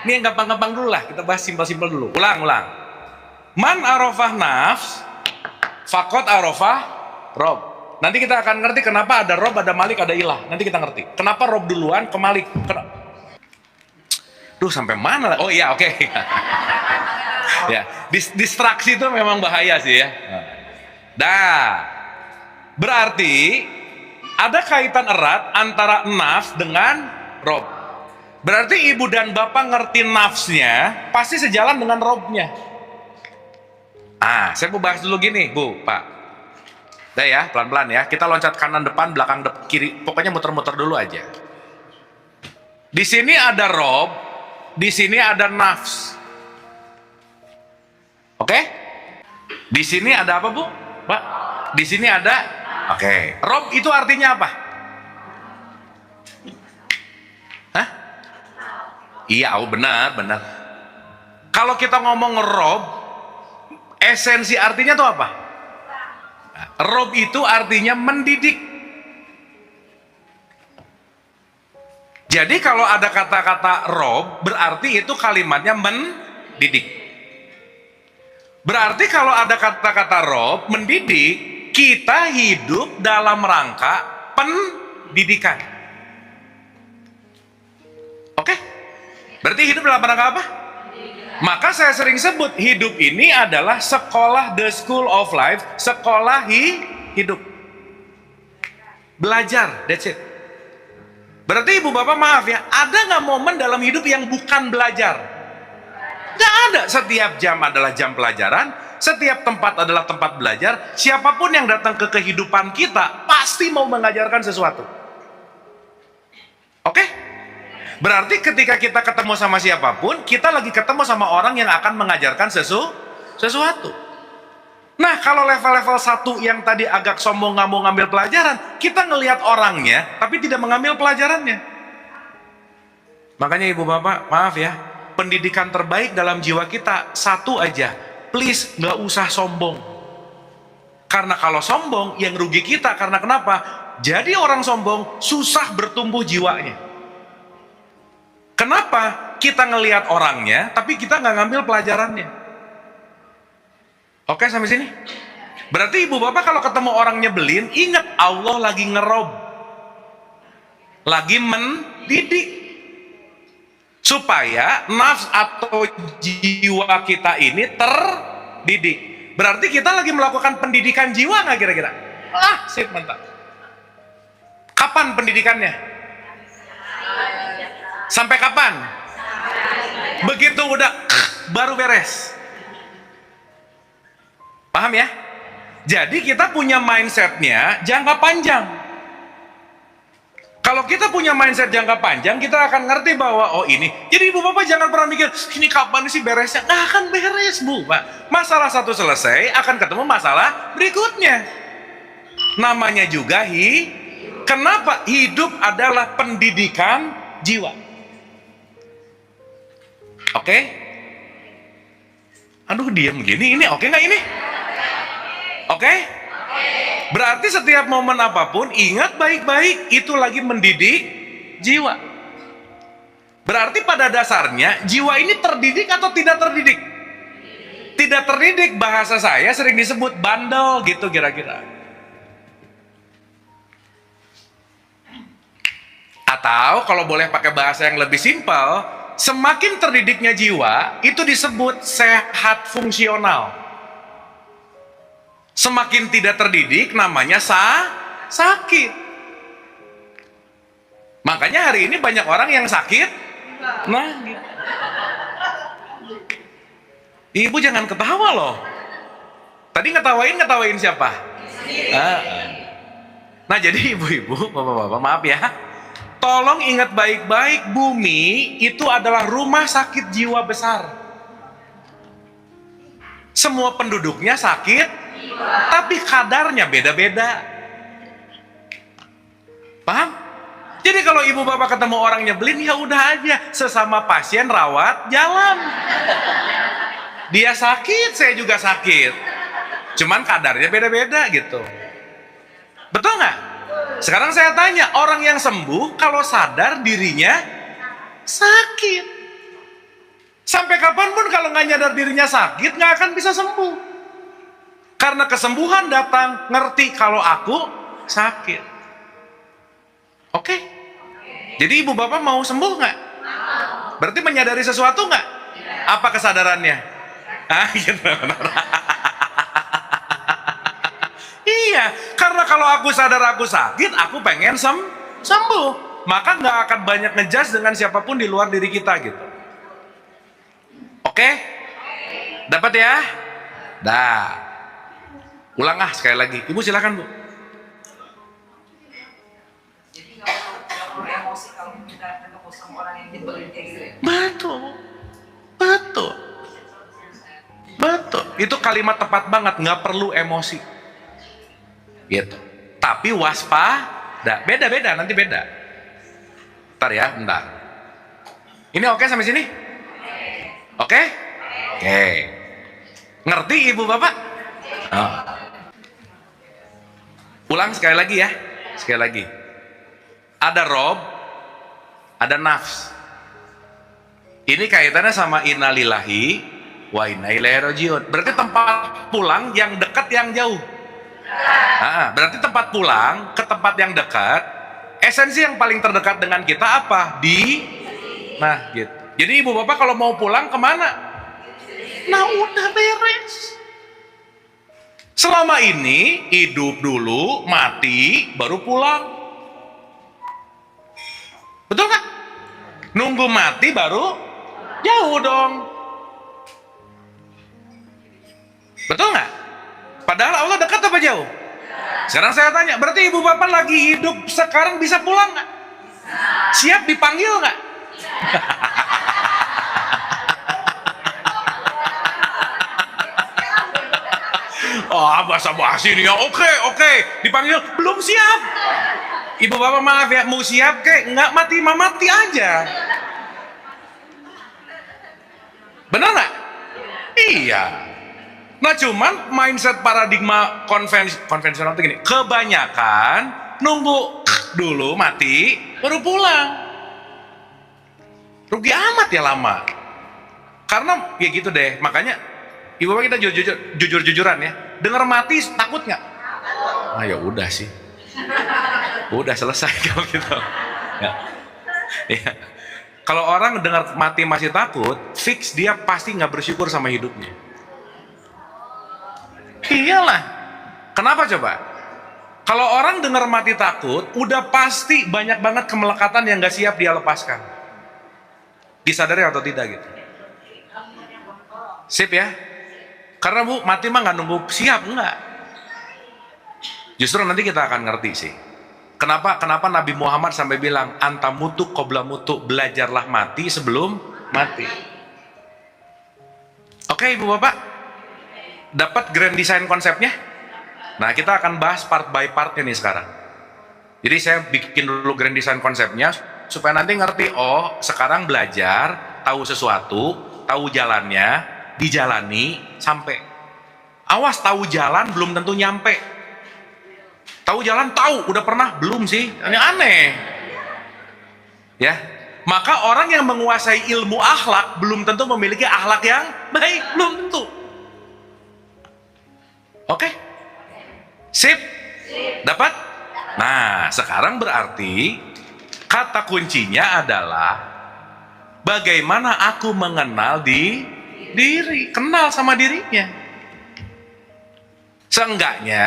Ini yang gampang-gampang dulu lah. Kita bahas simpel-simpel dulu. Ulang. Man arafah nafs, faqad arafah rob. Nanti kita akan ngerti kenapa ada rob, ada malik, ada ilah. Nanti kita ngerti. Kenapa rob duluan ke malik? Duh, sampai mana lah? Oh iya, oke. Ya, distraksi itu memang bahaya sih ya. Berarti ada kaitan erat antara nafs dengan rob. Berarti ibu dan bapak ngerti nafsnya, pasti sejalan dengan robnya. Saya mau bahas dulu gini, Bu, Pak. Udah ya, pelan-pelan ya. Kita loncat kanan depan, belakang kiri. Pokoknya muter-muter dulu aja. Di sini ada rob, di sini ada nafs. Oke? Di sini ada apa, Bu? Pak? Di sini ada. Oke. Rob itu artinya apa? Hah? Iya, benar. Kalau kita ngomong rob, esensi artinya tuh apa? Rob itu artinya mendidik. Jadi kalau ada kata-kata rob, berarti itu kalimatnya mendidik. Berarti kalau ada kata-kata rob, mendidik, kita hidup dalam rangka pendidikan. Oke? Berarti hidup dalam rangka apa? Maka saya sering sebut hidup ini adalah sekolah, the school of life, sekolah hidup. Belajar, that's it. Berarti ibu bapak maaf ya, ada nggak momen dalam hidup yang bukan belajar? Nggak ada. Setiap jam adalah jam pelajaran, setiap tempat adalah tempat belajar. Siapapun yang datang ke kehidupan kita pasti mau mengajarkan sesuatu. Oke? Berarti ketika kita ketemu sama siapapun, kita lagi ketemu sama orang yang akan mengajarkan sesuatu. Nah, kalau level-level 1 yang tadi agak sombong nggak mau ngambil pelajaran, kita ngelihat orangnya tapi tidak mengambil pelajarannya. Makanya ibu bapak, maaf ya, pendidikan terbaik dalam jiwa kita satu aja, please nggak usah sombong. Karena kalau sombong yang rugi kita, karena kenapa? Jadi orang sombong susah bertumbuh jiwanya. Kenapa? Kita ngelihat orangnya tapi kita nggak ngambil pelajarannya. Oke, sampai sini? Berarti ibu bapak kalau ketemu orang nyebelin, ingat Allah lagi ngerob, lagi mendidik, supaya nafs atau jiwa kita ini terdidik. Berarti kita lagi melakukan pendidikan jiwa nggak kira-kira? Sip, mantap. Kapan pendidikannya? Sampai kapan? Begitu udah baru beres. Paham ya? Jadi kita punya mindsetnya jangka panjang. Kalau kita punya mindset jangka panjang, kita akan ngerti bahwa oh ini. Jadi ibu bapak jangan pernah mikir ini kapan sih beresnya? Nggak akan beres bu pak. Masalah satu selesai, akan ketemu masalah berikutnya. Namanya juga kenapa hidup adalah pendidikan jiwa. Oke? Aduh diam gini, ini oke nggak ini? Oke? Berarti setiap momen apapun ingat baik-baik itu lagi mendidik jiwa. Berarti pada dasarnya jiwa ini terdidik atau tidak terdidik? Tidak terdidik, bahasa saya sering disebut bandel gitu kira-kira. Atau kalau boleh pakai bahasa yang lebih simpel, semakin terdidiknya jiwa itu disebut sehat fungsional. Semakin tidak terdidik namanya sakit. Makanya hari ini banyak orang yang sakit. Nah, gitu. Ibu jangan ketawa loh. Tadi ngetawain siapa? Nah jadi ibu-ibu, bapak-bapak, maaf ya. Tolong ingat baik-baik, bumi itu adalah rumah sakit jiwa besar. Semua penduduknya sakit, tapi kadarnya beda-beda. Paham? Jadi kalau ibu bapak ketemu orang nyebelin, ya udah aja, sesama pasien rawat jalan. Dia sakit, saya juga sakit. Cuman kadarnya beda-beda gitu. Betul nggak? Sekarang saya tanya, orang yang sembuh kalau sadar dirinya sakit, sampai kapanpun kalau nggak nyadar dirinya sakit nggak akan bisa sembuh. Karena kesembuhan datang ngerti kalau aku sakit. Oke? Jadi ibu bapak mau sembuh nggak? Berarti menyadari sesuatu nggak? Apa kesadarannya? Gitu. Iya, karena kalau aku sadar aku sakit, aku pengen sembuh. Maka nggak akan banyak ngejudge dengan siapapun di luar diri kita gitu. Oke? Dapat ya? Dah. Ulang sekali lagi. Ibu silakan bu.
Jadi nggak perlu emosi kalau kita ketemu sama orang yang nyebelin kayak gitu ya?
Betul. Itu kalimat tepat banget. Nggak perlu emosi. Gitu. Tapi waspada. Beda-beda, nanti beda. Bentar ya, bentar. Ini oke sampai sini? Oke? Oke. Ngerti ibu bapak? Oh. Ulang sekali lagi ya. Sekali lagi. Ada rob, ada nafs. Ini kaitannya sama innalillahi wa inna ilaihi rajiun. Berarti tempat pulang yang dekat yang jauh. Berarti tempat pulang ke tempat yang dekat. Esensi yang paling terdekat dengan kita apa? Nah gitu. Jadi ibu bapak kalau mau pulang kemana? Nah udah beres. Selama ini hidup dulu, mati, baru pulang. Betul nggak? Nunggu mati baru jauh dong. Betul nggak? Padahal Allah dekat apa jauh? Sekarang saya tanya, berarti ibu bapak lagi hidup sekarang bisa pulang nggak? Siap dipanggil nggak? Oh, basa-basi nih ya. Oke. Dipanggil, belum siap. Ibu bapak maaf ya, mau siap kek? Nggak mati aja. Benar nggak? Iya. Nah cuman mindset paradigma konvensional itu gini, kebanyakan nunggu dulu mati baru pulang. Rugi amat ya lama. Karena ya gitu deh, makanya ibu bapak kita jujur-jujuran ya. Dengar mati takut nggak? Ah ya udah sih. Udah selesai kalau gitu. Ya. Ya. Kalau orang dengar mati masih takut, fix dia pasti nggak bersyukur sama hidupnya. Iyalah. Kenapa coba? Kalau orang dengar mati takut, udah pasti banyak banget kemelekatan yang nggak siap dia lepaskan. Disadari atau tidak gitu? Sip ya? Karena Bu, mati mah nggak nunggu siap, enggak. Justru nanti kita akan ngerti sih. Kenapa Nabi Muhammad sampai bilang anta mutu qabla mutu, belajarlah mati sebelum mati. Oke Ibu Bapak, dapat grand design konsepnya? Nah kita akan bahas part by partnya nih sekarang. Jadi saya bikin dulu grand design konsepnya supaya nanti ngerti, oh sekarang belajar, tahu sesuatu, tahu jalannya, dijalani sampai. Awas tahu jalan belum tentu nyampe. Tahu jalan tahu, udah pernah belum sih? Ini aneh. Ya. Maka orang yang menguasai ilmu akhlak belum tentu memiliki akhlak yang baik, belum tentu. Oke? Sip? Dapat? Nah, sekarang berarti kata kuncinya adalah bagaimana aku mengenal diri, kenal sama dirinya. Seenggaknya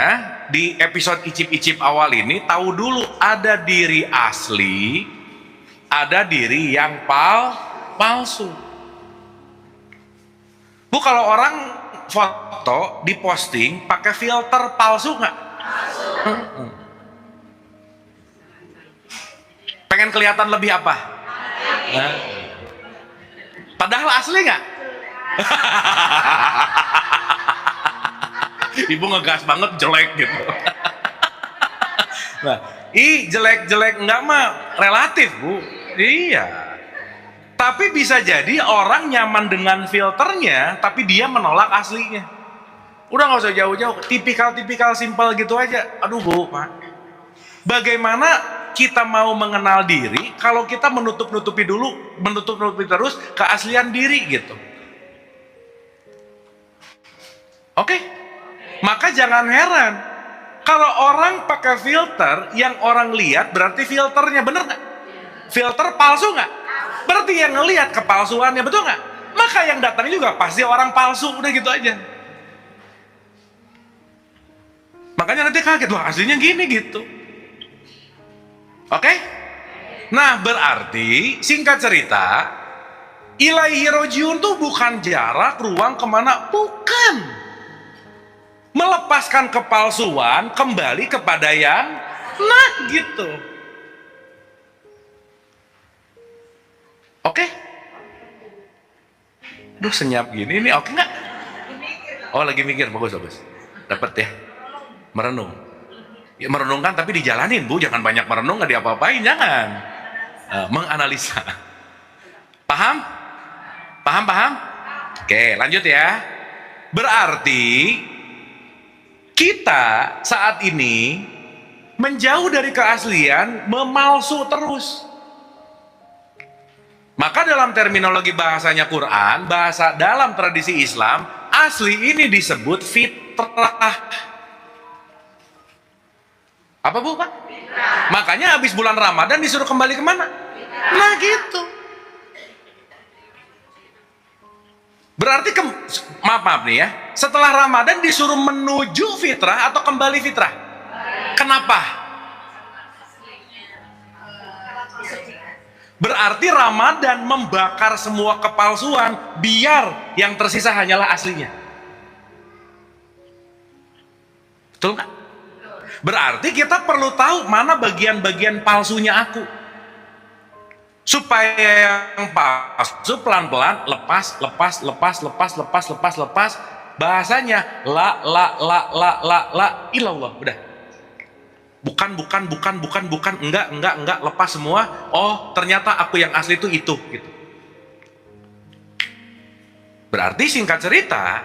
di episode icip-icip awal ini tahu dulu ada diri asli, ada diri yang palsu. Bu, kalau orang foto diposting pakai filter palsu nggak? Pengen kelihatan lebih apa? Nah. Padahal asli nggak? Ibu ngegas banget jelek gitu. Nah, jelek-jelek enggak mah relatif Bu. Iya. Tapi bisa jadi orang nyaman dengan filternya, tapi dia menolak aslinya. Udah nggak usah jauh-jauh, tipikal simpel gitu aja. Aduh Bu, Pak. Bagaimana kita mau mengenal diri kalau kita menutup-nutupi terus keaslian diri gitu. Oke? Maka jangan heran kalau orang pakai filter yang orang lihat berarti filternya bener nggak? Filter palsu nggak? Berarti yang ngelihat kepalsuannya, betul nggak? Maka yang datang juga pasti orang palsu, udah gitu aja. Makanya nanti kaget, wah aslinya gini gitu. Oke? Nah berarti singkat cerita, ilaihi rojiun tuh bukan jarak, ruang kemana, bukan. Melepaskan kepalsuan kembali kepada yang gitu. Oke? Duh senyap gini, ini oke nggak? Oh lagi mikir, bagus. Dapat ya? Merenung. Ya, merenungkan tapi dijalanin Bu, jangan banyak merenung nggak diapa-apain, jangan. Menganalisa. Paham? Oke lanjut ya. Berarti kita saat ini menjauh dari keaslian, memalsu terus. Maka dalam terminologi bahasanya Quran, bahasa dalam tradisi Islam, asli ini disebut fitrah. Apa Bu Pak? Makanya habis bulan Ramadan disuruh kembali kemana? Nah gitu. Berarti maaf nih ya, setelah Ramadan disuruh menuju fitrah atau kembali fitrah? Kenapa? Berarti Ramadan membakar semua kepalsuan, biar yang tersisa hanyalah aslinya. Betul nggak? Berarti kita perlu tahu mana bagian-bagian palsunya aku, Supaya yang palsu pelan-pelan lepas. Bahasanya la ilallah. Udah. Bukan, enggak, lepas semua. Oh, ternyata aku yang asli itu gitu. Berarti singkat cerita,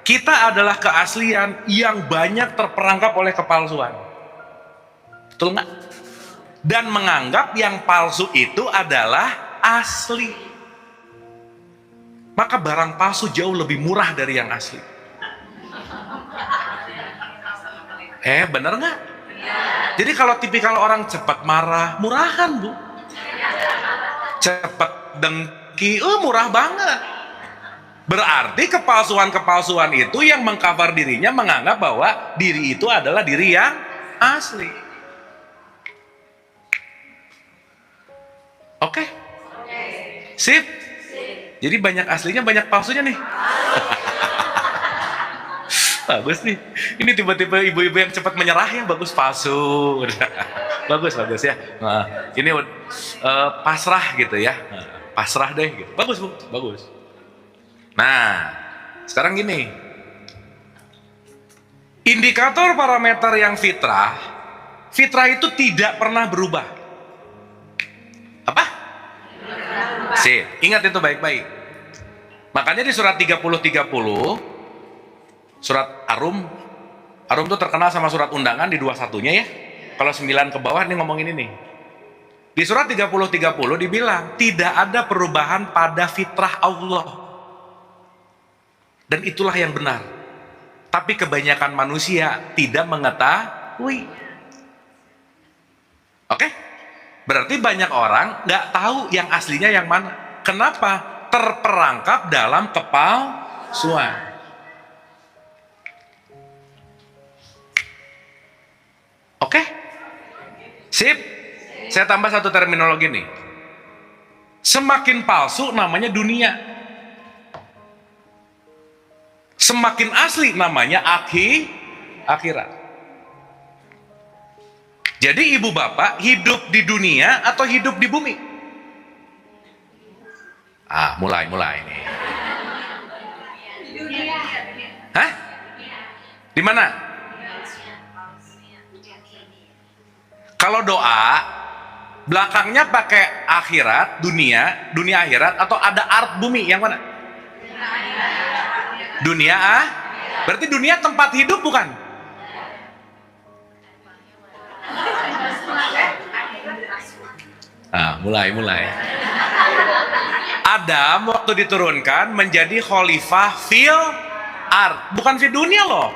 kita adalah keaslian yang banyak terperangkap oleh kepalsuan. Betul nggak? Dan menganggap yang palsu itu adalah asli. Maka barang palsu jauh lebih murah dari yang asli. Bener nggak? Jadi kalau tipikal orang cepat marah, murahan bu. Cepat dengki, murah banget. Berarti kepalsuan itu yang mengcover dirinya, menganggap bahwa diri itu adalah diri yang asli. Oke? Sip? Jadi banyak aslinya, banyak palsunya nih. Bagus nih. Ini tiba-tiba ibu-ibu yang cepat menyerah ya, bagus palsu. bagus ya. Nah, ini pasrah gitu ya. Pasrah deh gitu. Bagus bu, bagus. Nah, sekarang gini. Indikator parameter yang fitrah itu tidak pernah berubah. Apa? Sip, ingat itu baik-baik. Makanya di surat 30-30 surat Arum tuh terkenal sama surat undangan di 21-nya ya. Kalau 9 ke bawah nih ngomongin ini. Di surat 30-30 dibilang tidak ada perubahan pada fitrah Allah. Dan itulah yang benar. Tapi kebanyakan manusia tidak mengetahui. Oke? Berarti banyak orang nggak tahu yang aslinya yang mana. Kenapa? Terperangkap dalam kepalsuan. Oke? Sip? Saya tambah satu terminologi nih. Semakin palsu namanya dunia. Semakin asli namanya akhirat. Jadi ibu bapak hidup di dunia atau hidup di bumi? Mulai nih. Hah? Di mana? Kalau doa belakangnya pakai akhirat, dunia akhirat, atau ada art bumi, yang mana? Dunia berarti dunia tempat hidup bukan? Mulai. Adam waktu diturunkan menjadi khalifah fil art, bukan di dunia loh.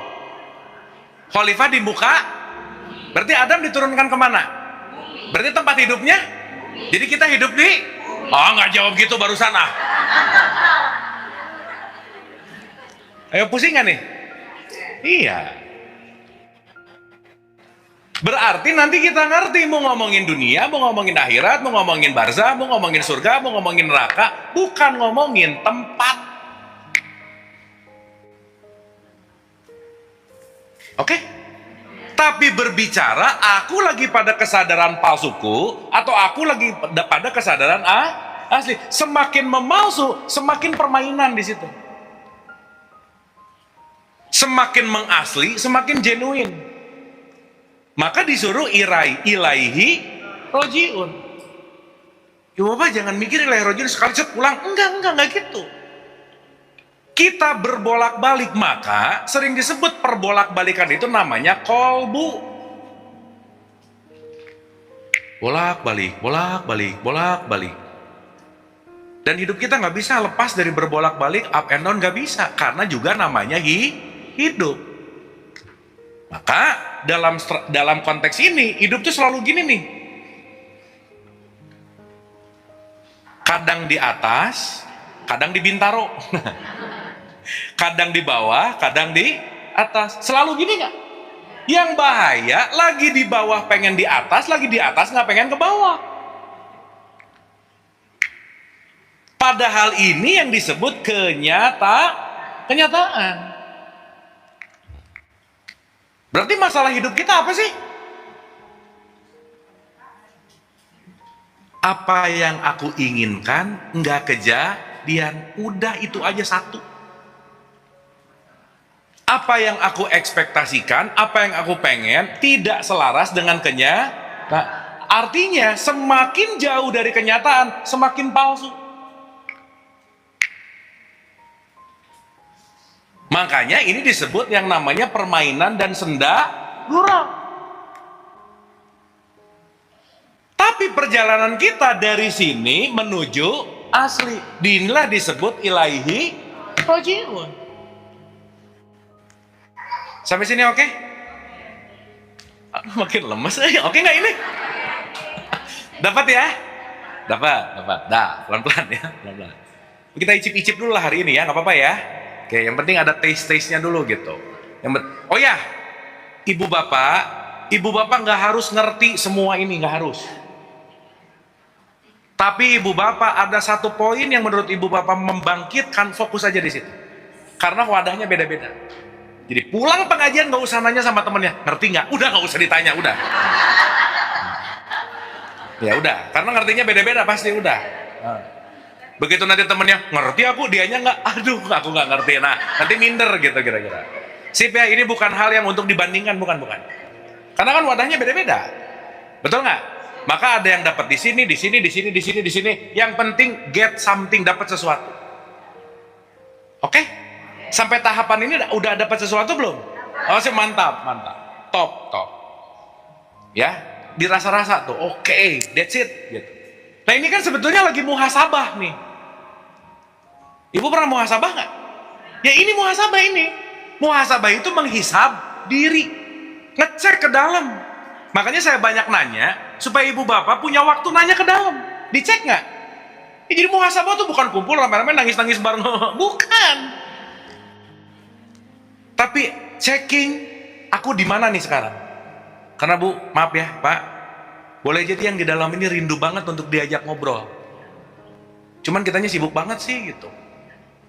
Khalifah di muka. Berarti Adam diturunkan kemana? Berarti tempat hidupnya? Jadi kita hidup di? Nggak jawab gitu barusan Ayo pusing nggak nih? Iya. Berarti nanti kita ngerti mau ngomongin dunia, mau ngomongin akhirat, mau ngomongin barzah, mau ngomongin surga, mau ngomongin neraka, bukan ngomongin tempat. Oke? Tapi berbicara, aku lagi pada kesadaran palsuku, atau aku lagi pada kesadaran asli. Semakin memalsu, semakin permainan di situ. Semakin mengasli, semakin genuine. Maka disuruh ilaihi rojiun. Ya Bapak jangan mikir ilaihi rojiun sekali set pulang. Enggak gitu. Kita berbolak-balik, maka sering disebut perbolak-balikan itu namanya kolbu. Bolak-balik. Dan hidup kita nggak bisa lepas dari berbolak-balik, up and down, nggak bisa. Karena juga namanya hidup. Maka dalam konteks ini, hidup tuh selalu gini nih. Kadang di atas, kadang di Bintaro. Kadang di bawah, kadang di atas. Selalu gini nggak? Yang bahaya, lagi di bawah pengen di atas, lagi di atas nggak pengen ke bawah. Padahal ini yang disebut kenyataan. Berarti masalah hidup kita apa sih? Apa yang aku inginkan nggak kejadian. Udah itu aja satu. Apa yang aku ekspektasikan, apa yang aku pengen tidak selaras dengan kenyataan. Artinya semakin jauh dari kenyataan, semakin palsu. Makanya ini disebut yang namanya permainan dan senda gurau. Tapi perjalanan kita dari sini menuju asli, inilah disebut ilaihi rojiun. Sampai sini oke? Makin lemes, oke nggak ini? Dapat ya? Dapat. Dah, pelan-pelan ya, pelan-pelan. Kita icip-icip dulu lah hari ini ya, nggak apa-apa ya. Oke, yang penting ada taste-nya dulu gitu. Oh ya, ibu bapak nggak harus ngerti semua ini, nggak harus. Tapi ibu bapak ada satu poin yang menurut ibu bapak membangkitkan, fokus aja di situ. Karena wadahnya beda-beda. Jadi pulang pengajian nggak usah nanya sama temennya, ngerti nggak? Udah nggak usah ditanya, udah. Ya udah, karena ngertinya beda-beda pasti udah. Begitu nanti temennya ngerti aku, dianya nggak, aduh aku nggak ngerti. Nah nanti minder gitu kira-kira. Sip ya, ini bukan hal yang untuk dibandingkan, bukan. Karena kan wadahnya beda-beda, betul nggak? Maka ada yang dapat di sini. Yang penting get something, dapat sesuatu. Oke? Sampai tahapan ini udah dapat sesuatu belum? Oh sih, mantap. Top. Ya, dirasa-rasa tuh. Oke, that's it. Gitu. Nah ini kan sebetulnya lagi muhasabah nih. Ibu pernah muhasabah nggak? Ya ini muhasabah ini. Muhasabah itu menghisab diri, ngecek ke dalam. Makanya saya banyak nanya supaya ibu bapak punya waktu nanya ke dalam, dicek nggak? Ya, jadi muhasabah tuh bukan kumpul rame-rame nangis-nangis bareng, bukan. Tapi checking, aku di mana nih sekarang? Karena bu, maaf ya pak, boleh jadi yang di dalam ini rindu banget untuk diajak ngobrol. Cuman kitanya sibuk banget sih gitu.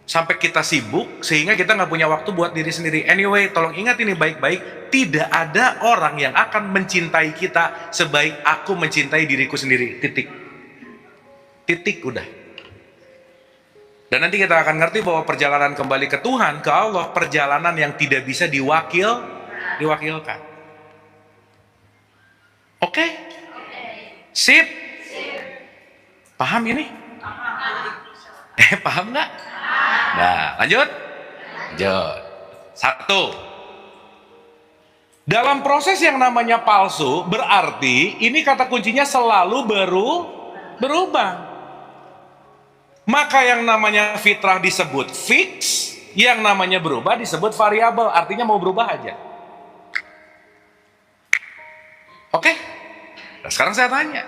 Sampai kita sibuk sehingga kita nggak punya waktu buat diri sendiri. Anyway, tolong ingat ini baik-baik. Tidak ada orang yang akan mencintai kita sebaik aku mencintai diriku sendiri. Titik udah. Dan nanti kita akan ngerti bahwa perjalanan kembali ke Tuhan, ke Allah, perjalanan yang tidak bisa diwakilkan. Oke? Sip? Paham ini? Paham nggak? Nah, lanjut. 1. Dalam proses yang namanya palsu, berarti ini kata kuncinya selalu berubah. Maka yang namanya fitrah disebut fix, yang namanya berubah disebut variabel, artinya mau berubah aja. Oke? Nah, sekarang saya tanya,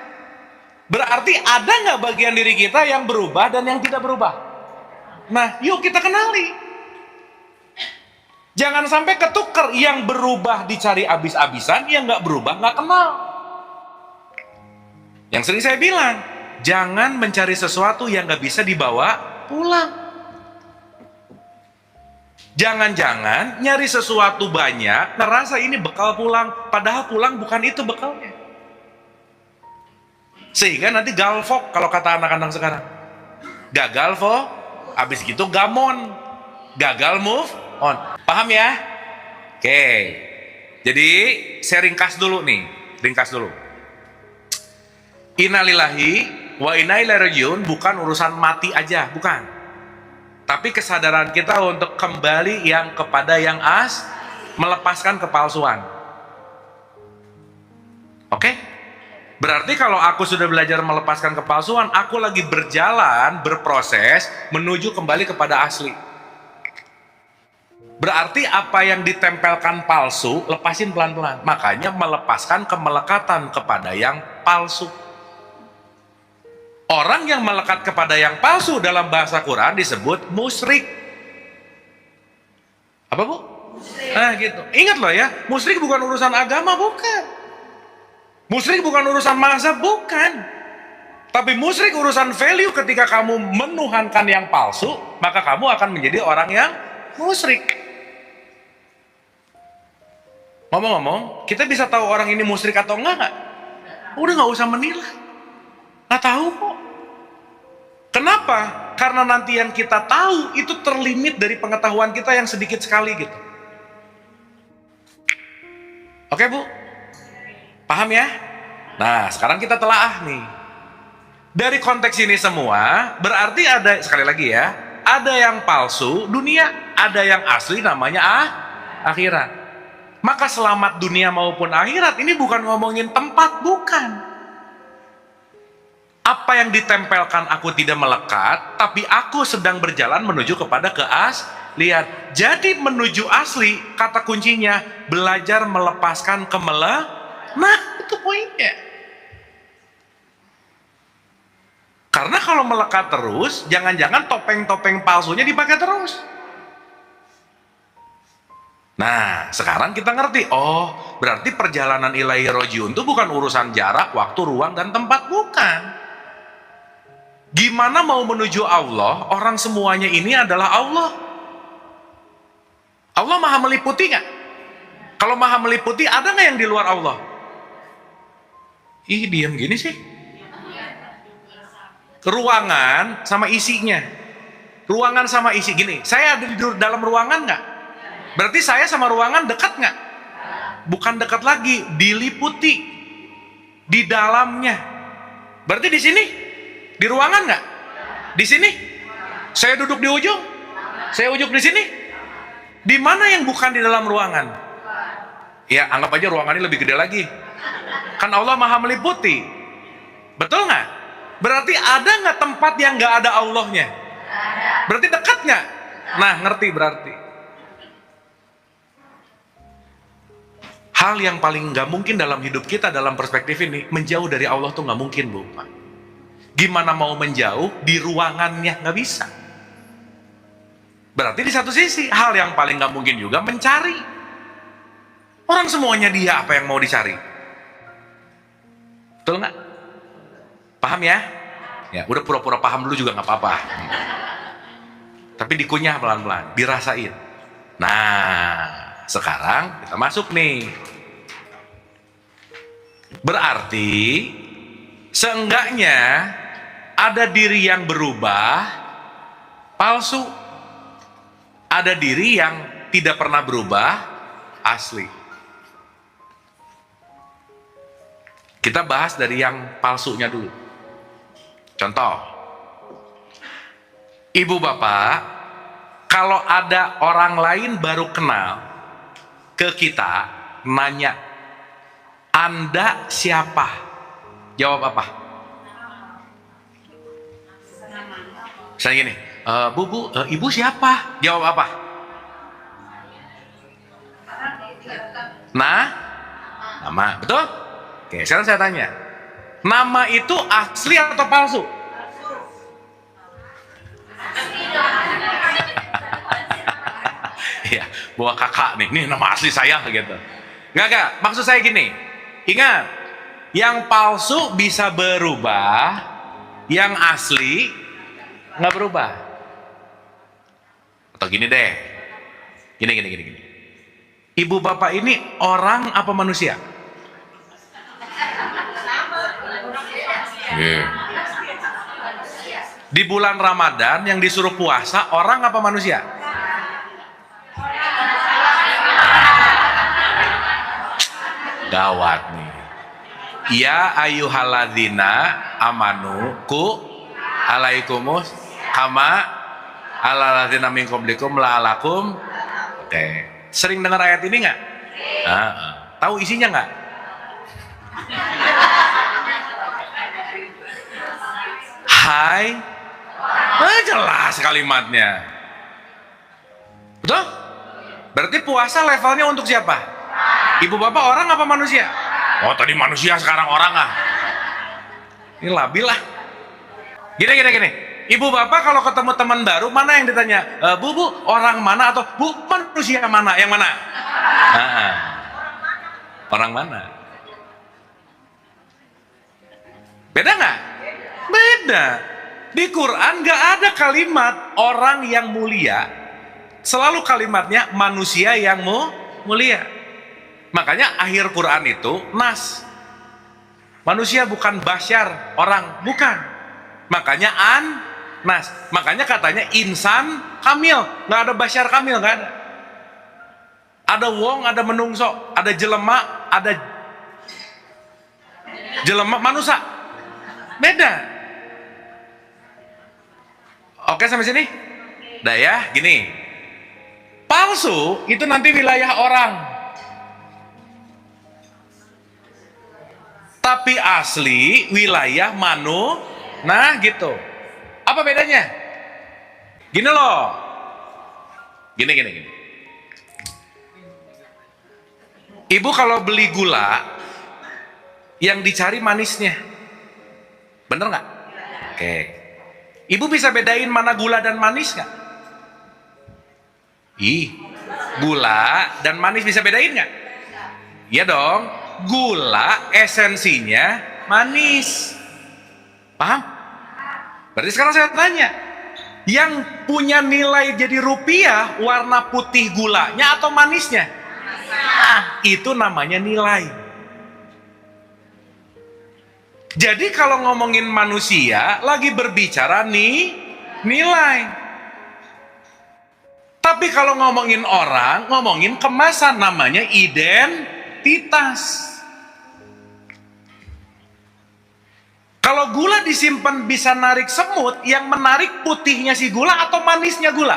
berarti ada nggak bagian diri kita yang berubah dan yang tidak berubah? Nah, yuk kita kenali. Jangan sampai ketukar, yang berubah dicari abis-abisan, yang nggak berubah nggak kenal. Yang sering saya bilang, jangan mencari sesuatu yang nggak bisa dibawa pulang. Jangan-jangan nyari sesuatu banyak, ngerasa ini bekal pulang, padahal pulang bukan itu bekalnya. Sehingga nanti galvok kalau kata anak-anak sekarang. Gagal vo, abis gitu gamon, gagal move on. Paham ya? Oke. Jadi saya ringkas dulu. Innalillahi wa inna ilaihi rajiun bukan urusan mati aja, bukan. Tapi kesadaran kita untuk kembali yang kepada yang melepaskan kepalsuan. Oke? Berarti kalau aku sudah belajar melepaskan kepalsuan, aku lagi berproses menuju kembali kepada asli. Berarti apa yang ditempelkan palsu, lepasin pelan-pelan. Makanya melepaskan kemelekatan kepada yang palsu. Orang yang melekat kepada yang palsu dalam bahasa Quran disebut musyrik. Apa bu? Nah gitu. Ingat loh ya, musyrik bukan urusan agama, bukan. Musyrik bukan urusan mazhab, bukan. Tapi musyrik urusan value. Ketika kamu menuhankan yang palsu, maka kamu akan menjadi orang yang musyrik. Ngomong-ngomong, kita bisa tahu orang ini musyrik atau enggak? Udah nggak usah menilai. Nggak tahu kok. Kenapa? Karena nanti yang kita tahu itu terlimit dari pengetahuan kita yang sedikit sekali gitu. Oke Bu? Paham ya? Nah, sekarang kita telaah nih. Dari konteks ini semua, berarti ada, sekali lagi ya, ada yang palsu, dunia, ada yang asli namanya akhirat. Maka selamat dunia maupun akhirat, ini bukan ngomongin tempat, bukan. Apa yang ditempelkan aku tidak melekat, tapi aku sedang berjalan menuju kepada keaslian. Jadi menuju asli, kata kuncinya, belajar melepaskan Nah, itu poinnya. Karena kalau melekat terus, jangan-jangan topeng-topeng palsunya dipakai terus. Nah, sekarang kita ngerti, oh, berarti perjalanan ilahi rojiun itu bukan urusan jarak, waktu, ruang, dan tempat, bukan. Gimana mau menuju Allah, orang semuanya ini adalah Allah. Allah maha meliputi nggak? Kalau maha meliputi, ada nggak yang di luar Allah? Ih, diam gini sih. Ruangan sama isinya. Ruangan sama isi, gini, saya ada di dalam ruangan nggak? Berarti saya sama ruangan dekat nggak? Bukan dekat lagi, diliputi di dalamnya. Berarti di sini, di ruangan nggak? Di sini, saya duduk di ujung, saya ujung di sini. Di mana yang bukan di dalam ruangan? Ya, anggap aja ruangannya lebih gede lagi. Kan Allah maha meliputi, betul nggak? Berarti ada nggak tempat yang nggak ada Allahnya? Berarti dekat nggak? Nah, ngerti berarti. Hal yang paling nggak mungkin dalam hidup kita dalam perspektif ini, menjauh dari Allah tuh nggak mungkin, Bu. Gimana mau menjauh di ruangannya? Nggak bisa. Berarti di satu sisi, hal yang paling nggak mungkin juga mencari. Orang semuanya dia, apa yang mau dicari? Betul nggak? Paham ya? Ya, udah pura-pura paham dulu juga nggak apa-apa. Tapi dikunyah pelan-pelan, dirasain. Nah, sekarang kita masuk nih. Berarti seenggaknya ada diri yang berubah, palsu. Ada diri yang tidak pernah berubah, asli. Kita bahas dari yang palsunya dulu. Contoh, ibu bapak, kalau ada orang lain baru kenal ke kita, nanya, Anda siapa? Jawab apa? Saya gini, ibu siapa? Jawab apa? Nah, nama, betul? Oke, sekarang saya tanya, nama itu asli atau palsu? Iya, bawa kakak nih nama asli saya gitu. Enggak, maksud saya gini, ingat, yang palsu bisa berubah, yang asli nggak berubah. Atau gini deh, gini. Ibu bapak ini orang apa manusia? Di bulan Ramadan yang disuruh puasa, orang apa manusia? Gawat nih. Ya ayyuhalladzina amanu ku alaikumus kama alalladzina min qablikum la'alakum. Oke. Sering dengar ayat ini nggak? Tahu isinya nggak? Hai, jelas kalimatnya. Betul? Berarti puasa levelnya untuk siapa? Ibu bapak orang apa manusia? Oh, tadi manusia, sekarang orang ah. Ini labil lah. Gini. Ibu bapak kalau ketemu teman baru, mana yang ditanya? Bu, orang mana? Atau bu, manusia mana? Yang mana? Orang mana? Beda nggak? Beda. Di Quran nggak ada kalimat orang yang mulia. Selalu kalimatnya manusia yang mulia. Makanya akhir Quran itu nas. Manusia bukan basyar, orang, bukan. Makanya nas, makanya katanya insan kamil, nggak ada basyar kamil, nggak ada. Ada wong, ada menungso, ada jelema, ada jelema manusia, beda. Oke sampai sini? Dah ya, gini. Palsu itu nanti wilayah orang. Tapi asli wilayah nah gitu. Apa bedanya? Gini loh. Gini. Ibu kalau beli gula, yang dicari manisnya. Bener nggak? Oke. Ibu bisa bedain mana gula dan manis nggak? Gula dan manis bisa bedain nggak? Iya dong. Gula esensinya manis. Paham? Berarti sekarang saya tanya, yang punya nilai jadi rupiah warna putih gulanya atau manisnya? Itu namanya nilai. Jadi kalau ngomongin manusia lagi berbicara nilai. Tapi kalau ngomongin orang, ngomongin kemasan, namanya identitas. Kalau gula disimpan bisa narik semut, yang menarik putihnya si gula atau manisnya gula?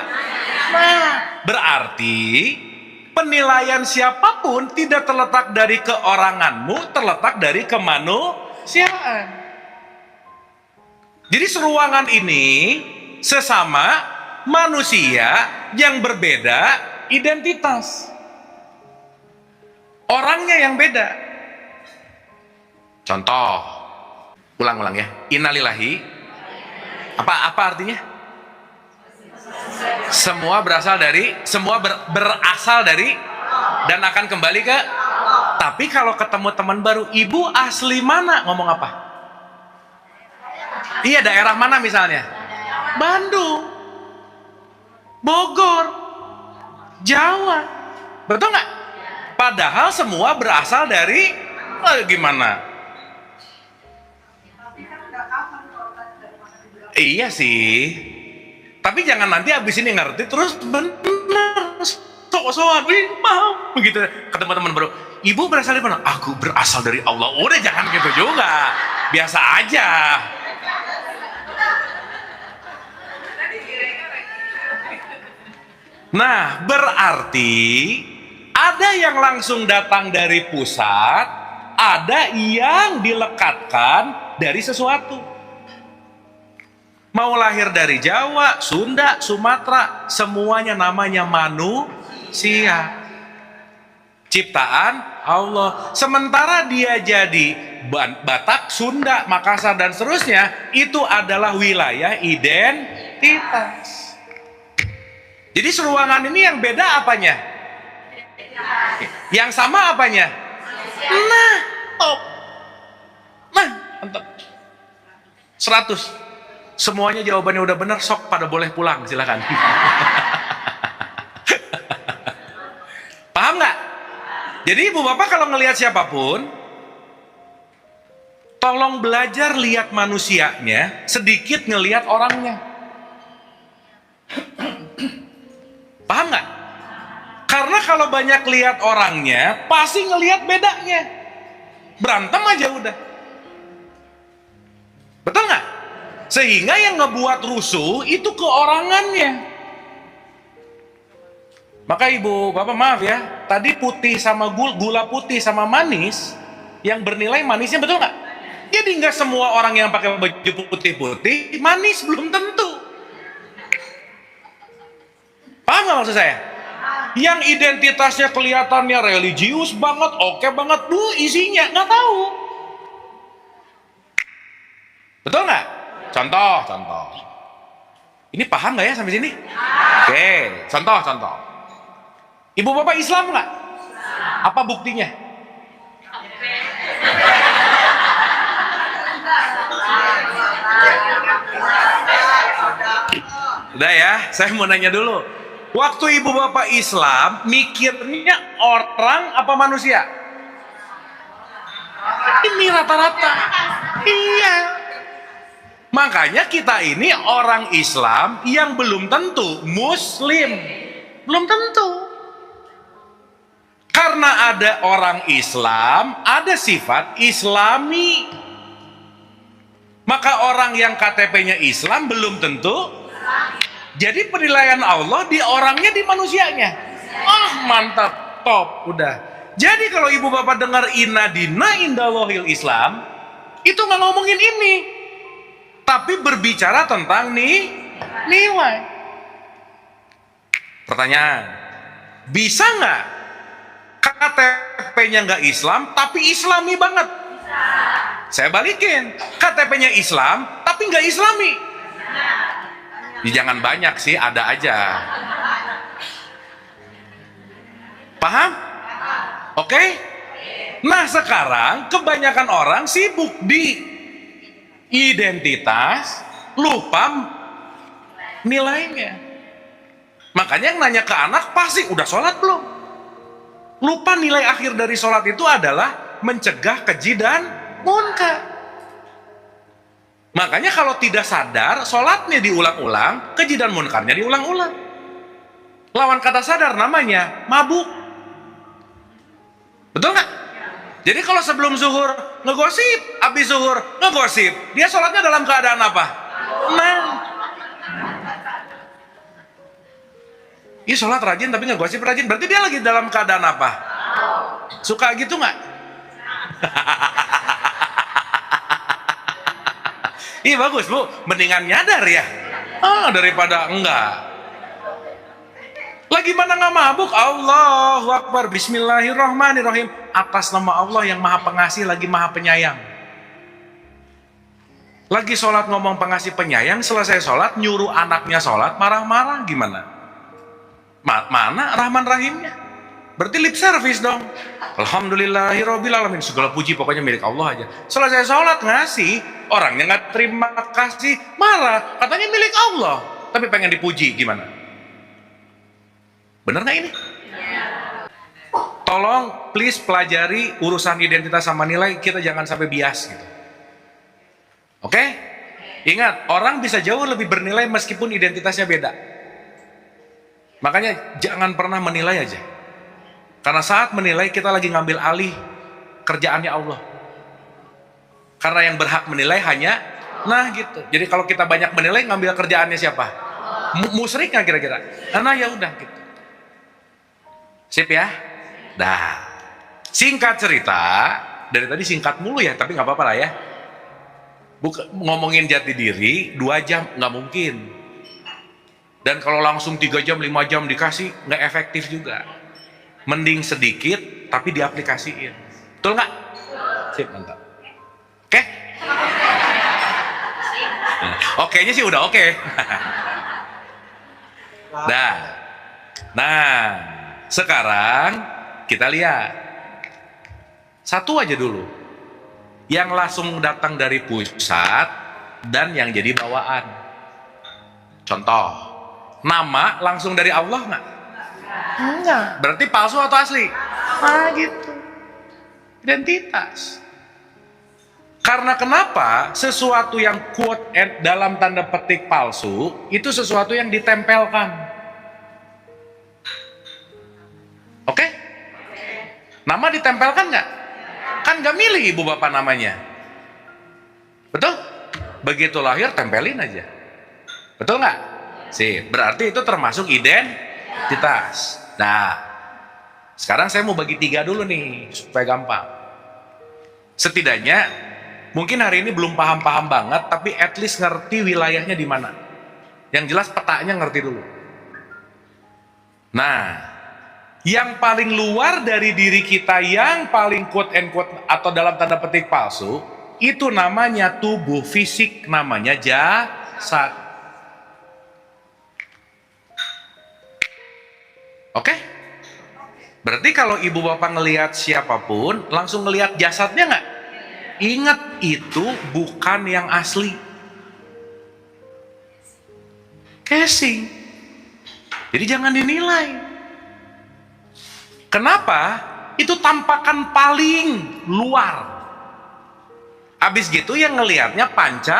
Nah, berarti penilaian siapapun tidak terletak dari keoranganmu, terletak dari kemanusiaan. Jadi seruangan ini sesama manusia yang berbeda identitas. Orangnya yang beda. Contoh, ulang ya. Innalillahi. Apa artinya? Semua berasal dari dan akan kembali ke. Tapi kalau ketemu teman baru, ibu asli mana? Ngomong apa? Iya, daerah mana misalnya? Bandung, Bogor, Jawa. Betul nggak? Padahal semua berasal dari gimana? Iya sih. Tapi jangan nanti abis ini ngerti terus bener sok-sokan, mau begitu ketemu teman baru. Ibu berasal dari mana? Aku berasal dari Allah. Udah jangan gitu juga. Biasa aja. Nah, berarti ada yang langsung datang dari pusat, ada yang dilekatkan dari sesuatu. Mau lahir dari Jawa, Sunda, Sumatera, semuanya namanya manusia. Ciptaan Allah. Sementara dia jadi Batak, Sunda, Makassar dan seterusnya, itu adalah wilayah identitas. Jadi seruangan ini yang beda apanya? Yang sama apanya? Mantap. 100. Semuanya jawabannya udah benar, sok pada boleh pulang, silakan. Paham nggak? Jadi ibu bapak kalau ngelihat siapapun, tolong belajar lihat manusianya, sedikit ngelihat orangnya. Paham nggak? Karena kalau banyak lihat orangnya, pasti ngelihat bedanya. Berantem aja udah. Betul nggak? Sehingga yang ngebuat rusuh itu keorangannya. Maka ibu bapak maaf ya, tadi putih sama gula putih sama manis, yang bernilai manisnya betul nggak? Jadi nggak semua orang yang pakai baju putih-putih manis, belum tentu. Paham nggak maksud saya? Yang identitasnya kelihatannya religius banget, oke banget, isinya nggak tahu. Betul nggak? Contoh. Ini paham nggak ya sampai sini? Oke, contoh. Ibu bapak Islam nggak? Apa buktinya? Udah ya, saya mau nanya dulu. Waktu ibu bapak Islam, mikirnya orang apa manusia? Ini rata-rata. Iya. Makanya kita ini orang Islam yang belum tentu Muslim. Belum tentu. Karena ada orang Islam, ada sifat Islami. Maka orang yang KTP-nya Islam belum tentu. Jadi penilaian Allah di orangnya, di manusianya. Mantap, top, udah. Jadi kalau ibu bapak dengar inna dina indallahil Islam, itu nggak ngomongin ini, tapi berbicara tentang nilai. Pertanyaan, bisa nggak KTP-nya nggak Islam tapi Islami banget? Saya balikin, KTP-nya Islam tapi nggak Islami. Ya, jangan banyak sih, ada aja. Paham? Oke? Nah sekarang kebanyakan orang sibuk di identitas, lupa nilainya. Makanya yang nanya ke anak pasti udah sholat belum? Lupa nilai akhir dari sholat itu adalah mencegah keji dan munkar. Makanya kalau tidak sadar, sholatnya diulang-ulang, keji dan munkarnya diulang-ulang. Lawan kata sadar namanya mabuk. Betul nggak? Jadi kalau sebelum zuhur ngegosip, habis zuhur ngegosip, dia sholatnya dalam keadaan apa? Nah, ini sholat rajin tapi ngegosip rajin, berarti dia lagi dalam keadaan apa? Suka gitu nggak? Ih bagus bu, mendingan nyadar ya, daripada enggak. Lagi mana nggak mabuk? Allahu Akbar, Bismillahirrahmanirrahim. Atas nama Allah yang maha pengasih lagi maha penyayang. Lagi sholat ngomong pengasih penyayang, selesai sholat nyuruh anaknya sholat, marah-marah gimana? Mana Rahman Rahimnya? Berarti lip service dong. Alhamdulillahirobbilalamin, segala puji pokoknya milik Allah aja. Selesai sholat ngasih, orangnya nggak terima kasih, marah, katanya milik Allah, tapi pengen dipuji gimana? Bener nggak ini? Tolong please pelajari urusan identitas sama nilai, kita jangan sampai bias gitu. Oke? Ingat, orang bisa jauh lebih bernilai meskipun identitasnya beda. Makanya jangan pernah menilai aja. Karena saat menilai kita lagi ngambil alih kerjaannya Allah. Karena yang berhak menilai hanya gitu. Jadi kalau kita banyak menilai, ngambil kerjaannya siapa? Musyrik nggak kira-kira? Nah ya udah gitu. Sip ya? Dah. Singkat cerita, dari tadi singkat mulu ya, tapi nggak apa-apa lah ya. Ngomongin jati diri 2 jam nggak mungkin. Dan kalau langsung 3 jam, 5 jam dikasih nggak efektif juga. Mending sedikit tapi diaplikasiin. Betul nggak? Sip, mantap. Oke? Oke-nya sih udah oke. Dah. Nah, sekarang kita lihat satu aja dulu yang langsung datang dari pusat dan yang jadi bawaan. Contoh, nama langsung dari Allah nggak? Enggak. Berarti palsu atau asli? Gitu. Identitas. Karena kenapa? Sesuatu yang quote dalam tanda petik palsu itu sesuatu yang ditempelkan. Oke? Nama ditempelkan nggak? Kan nggak milih ibu bapak namanya. Betul? Begitu lahir tempelin aja. Betul nggak? Sih, berarti itu termasuk identitas. Nah, sekarang saya mau bagi 3 dulu nih supaya gampang. Setidaknya mungkin hari ini belum paham-paham banget, tapi at least ngerti wilayahnya di mana. Yang jelas petanya ngerti dulu. Nah, yang paling luar dari diri kita, yang paling quote and quote atau dalam tanda petik palsu, itu namanya tubuh fisik, namanya jasad. Oke? Berarti kalau ibu bapak ngelihat siapapun, langsung ngelihat jasadnya nggak? Ingat, itu bukan yang asli. Casing. Jadi jangan dinilai. Kenapa? Itu tampakan paling luar. Habis gitu yang ngelihatnya panca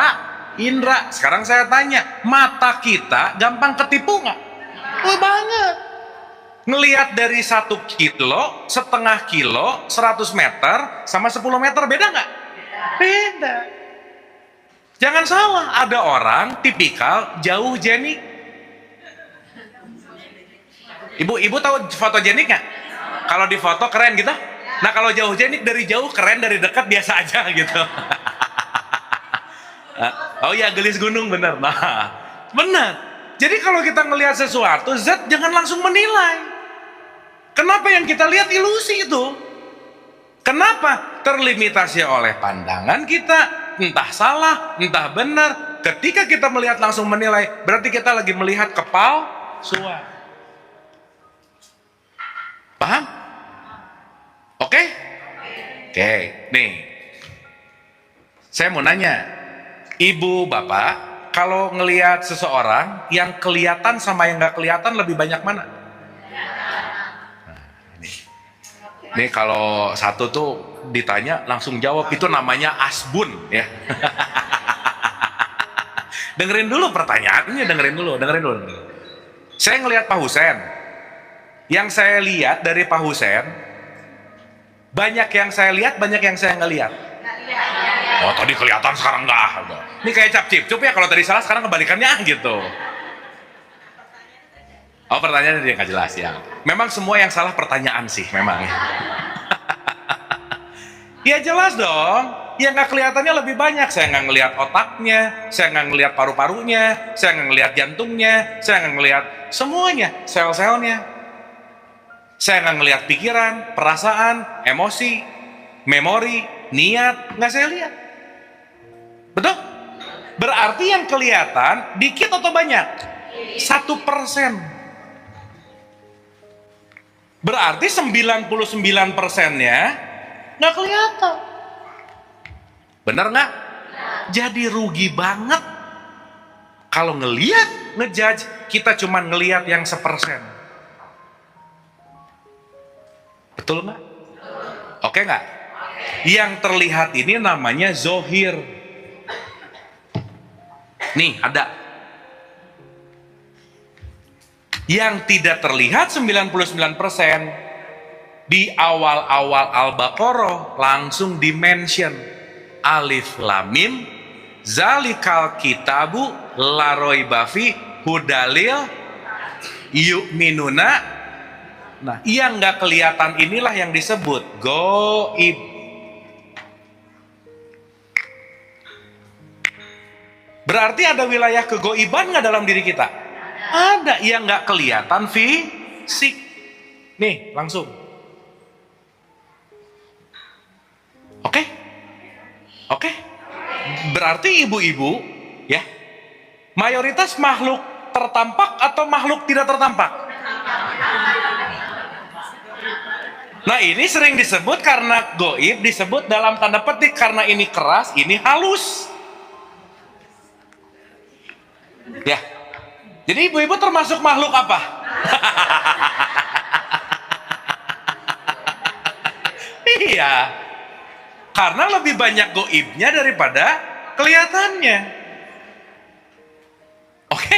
indera. Sekarang saya tanya, mata kita gampang ketipu nggak? Oh, banget. Ngelihat dari 1 kilo, setengah kilo, 100 meter, sama 10 meter, beda nggak? Beda. Jangan salah, ada orang tipikal jauh jenik. Ibu tahu fotogenik nggak? Kalau di foto keren gitu. Nah kalau jauh jenik, dari jauh keren, dari dekat biasa aja gitu. Oh iya, gelis gunung, bener. Nah, bener. Jadi kalau kita ngelihat sesuatu, zat jangan langsung menilai. Kenapa yang kita lihat ilusi itu? Kenapa? Terlimitasi oleh pandangan kita, entah salah, entah benar. Ketika kita melihat langsung menilai, berarti kita lagi melihat kepalsuan. Paham? Oke? Oke, nih. Saya mau nanya, ibu, bapak, kalau ngelihat seseorang, yang kelihatan sama yang nggak kelihatan lebih banyak mana? Nih kalau satu tuh ditanya langsung jawab, itu namanya asbun ya. Dengerin dulu pertanyaannya, dengerin dulu. Saya ngelihat Pak Husen. Yang saya lihat dari Pak Husen, banyak yang saya lihat, banyak yang saya ngelihat. Oh tadi kelihatan, sekarang enggak. Ini kayak cap-cip ya, kalau tadi salah sekarang kebalikannya gitu. Oh pertanyaannya dia nggak jelas ya. Memang semua yang salah pertanyaan sih memang. Ya jelas dong. Yang nggak kelihatannya lebih banyak. Saya nggak ngelihat otaknya, saya nggak ngelihat paru-parunya, saya nggak ngelihat jantungnya, saya nggak ngelihat semuanya, sel-selnya. Saya nggak ngelihat pikiran, perasaan, emosi, memori, niat, nggak saya lihat. Betul? Berarti yang kelihatan dikit atau banyak? 1%. Berarti 99%-nya nggak kelihatan. Bener nggak? Jadi rugi banget kalau ngelihat, ngejudge, kita cuma ngelihat yang 1%. Betul nggak? Oke nggak? Yang terlihat ini namanya zohir. Nih ada. Yang tidak terlihat 99%, di awal-awal Al-Baqarah langsung dimention alif lam mim zalikal kitabu la raiba fi hudalil yu'minuna. Nah, yang nggak kelihatan inilah yang disebut goib. Berarti ada wilayah kegoiban nggak dalam diri kita? Ada, yang nggak kelihatan fisik. Nih, langsung. Oke? Oke? Berarti ibu-ibu, ya, mayoritas makhluk tertampak atau makhluk tidak tertampak? Nah ini sering disebut karena goib, disebut dalam tanda petik karena ini keras, ini halus. Ya, jadi ibu-ibu termasuk makhluk apa? Iya, karena lebih banyak goibnya daripada kelihatannya. Oke?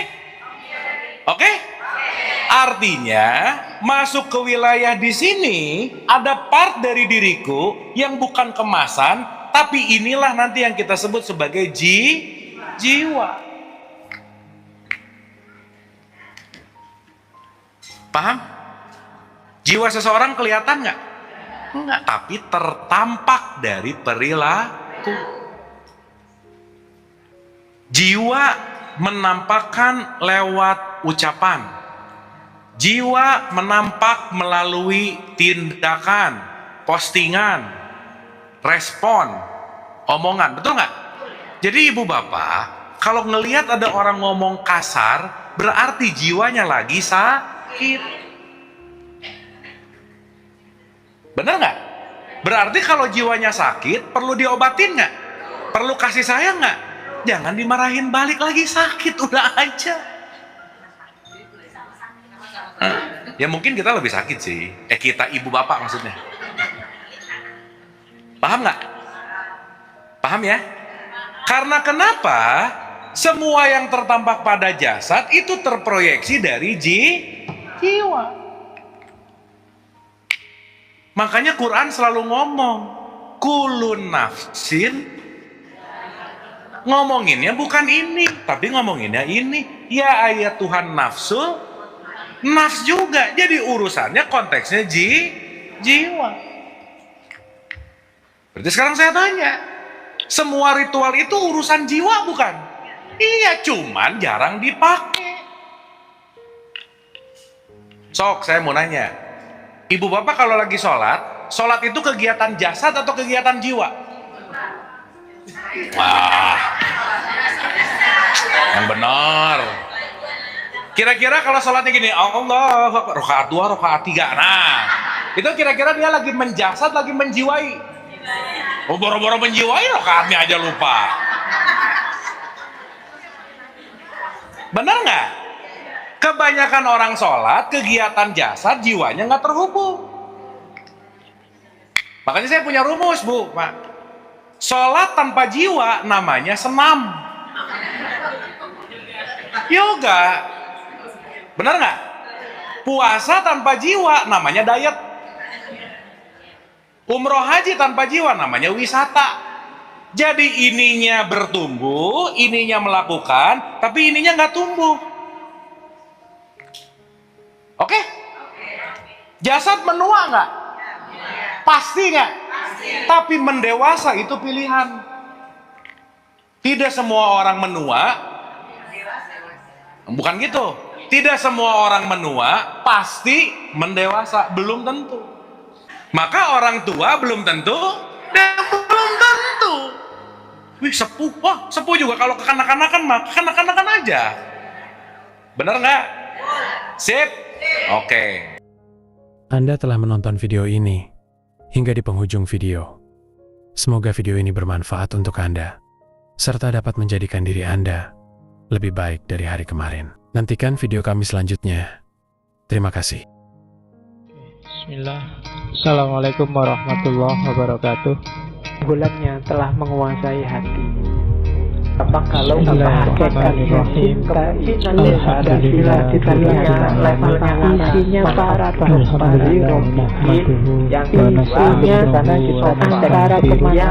Oke? Artinya masuk ke wilayah di sini ada part dari diriku yang bukan kemasan, tapi inilah nanti yang kita sebut sebagai jiwa. Paham? Jiwa seseorang kelihatan nggak? Enggak, tapi tertampak dari perilaku. Jiwa menampakkan lewat ucapan. Jiwa menampak melalui tindakan, postingan, respon, omongan. Betul nggak? Jadi ibu bapak, kalau ngelihat ada orang ngomong kasar, berarti jiwanya lagi sakit. Bener nggak? Berarti kalau jiwanya sakit, perlu diobatin nggak? Perlu kasih sayang nggak? Jangan dimarahin balik lagi, sakit udah aja. Ya mungkin kita lebih sakit sih. Kita ibu bapak maksudnya. Paham nggak? Paham ya? Karena kenapa? Semua yang tertampak pada jasad itu terproyeksi dari jiwa. Makanya Quran selalu ngomong kulun nafsin, ngomonginnya bukan ini, tapi ngomonginnya ini. Ya ayat Tuhan nafsu, nafs juga. Jadi urusannya konteksnya jiwa. Berarti sekarang saya tanya, semua ritual itu urusan jiwa bukan? Iya, cuman jarang dipakai. Sok, saya mau nanya, ibu bapak kalau lagi sholat itu kegiatan jasad atau kegiatan jiwa? Wah, yang benar. Kira-kira kalau sholatnya gini, Allah, rakaat 2, rakaat 3. Nah, itu kira-kira dia lagi menjasad, lagi menjiwai. Oh, boro-boro menjiwai, rakaatnya aja lupa. Benar nggak? Kebanyakan orang sholat, kegiatan jasad, jiwanya nggak terhubung. Makanya saya punya rumus, Bu, Pak. Sholat tanpa jiwa namanya senam. Yoga. Benar nggak? Puasa tanpa jiwa namanya diet. Umroh haji tanpa jiwa namanya wisata. Jadi ininya bertumbuh, ininya melakukan, tapi ininya nggak tumbuh. Oke? Jasad menua nggak? Pasti nggak? Tapi mendewasa itu pilihan. Tidak semua orang menua. Bukan gitu. Tidak semua orang menua pasti mendewasa, belum tentu. Maka orang tua belum tentu dan belum tentu. Wih, sepuh. Wah, sepuh juga kalau kekanak-kanakan mah kekanak-kanakan aja. Bener nggak? Sip? Oke.
Anda telah menonton video ini hingga di penghujung video. Semoga video ini bermanfaat untuk Anda, serta dapat menjadikan diri Anda lebih baik dari hari kemarin. Nantikan video kami selanjutnya. Terima kasih.
Bismillah. Assalamualaikum warahmatullahi wabarakatuh.
Bulannya telah menguasai hati. Apa kalau hakikat cinta itu adalah ditanya levelnya isinya para kembali rohani yang isinya antara kemana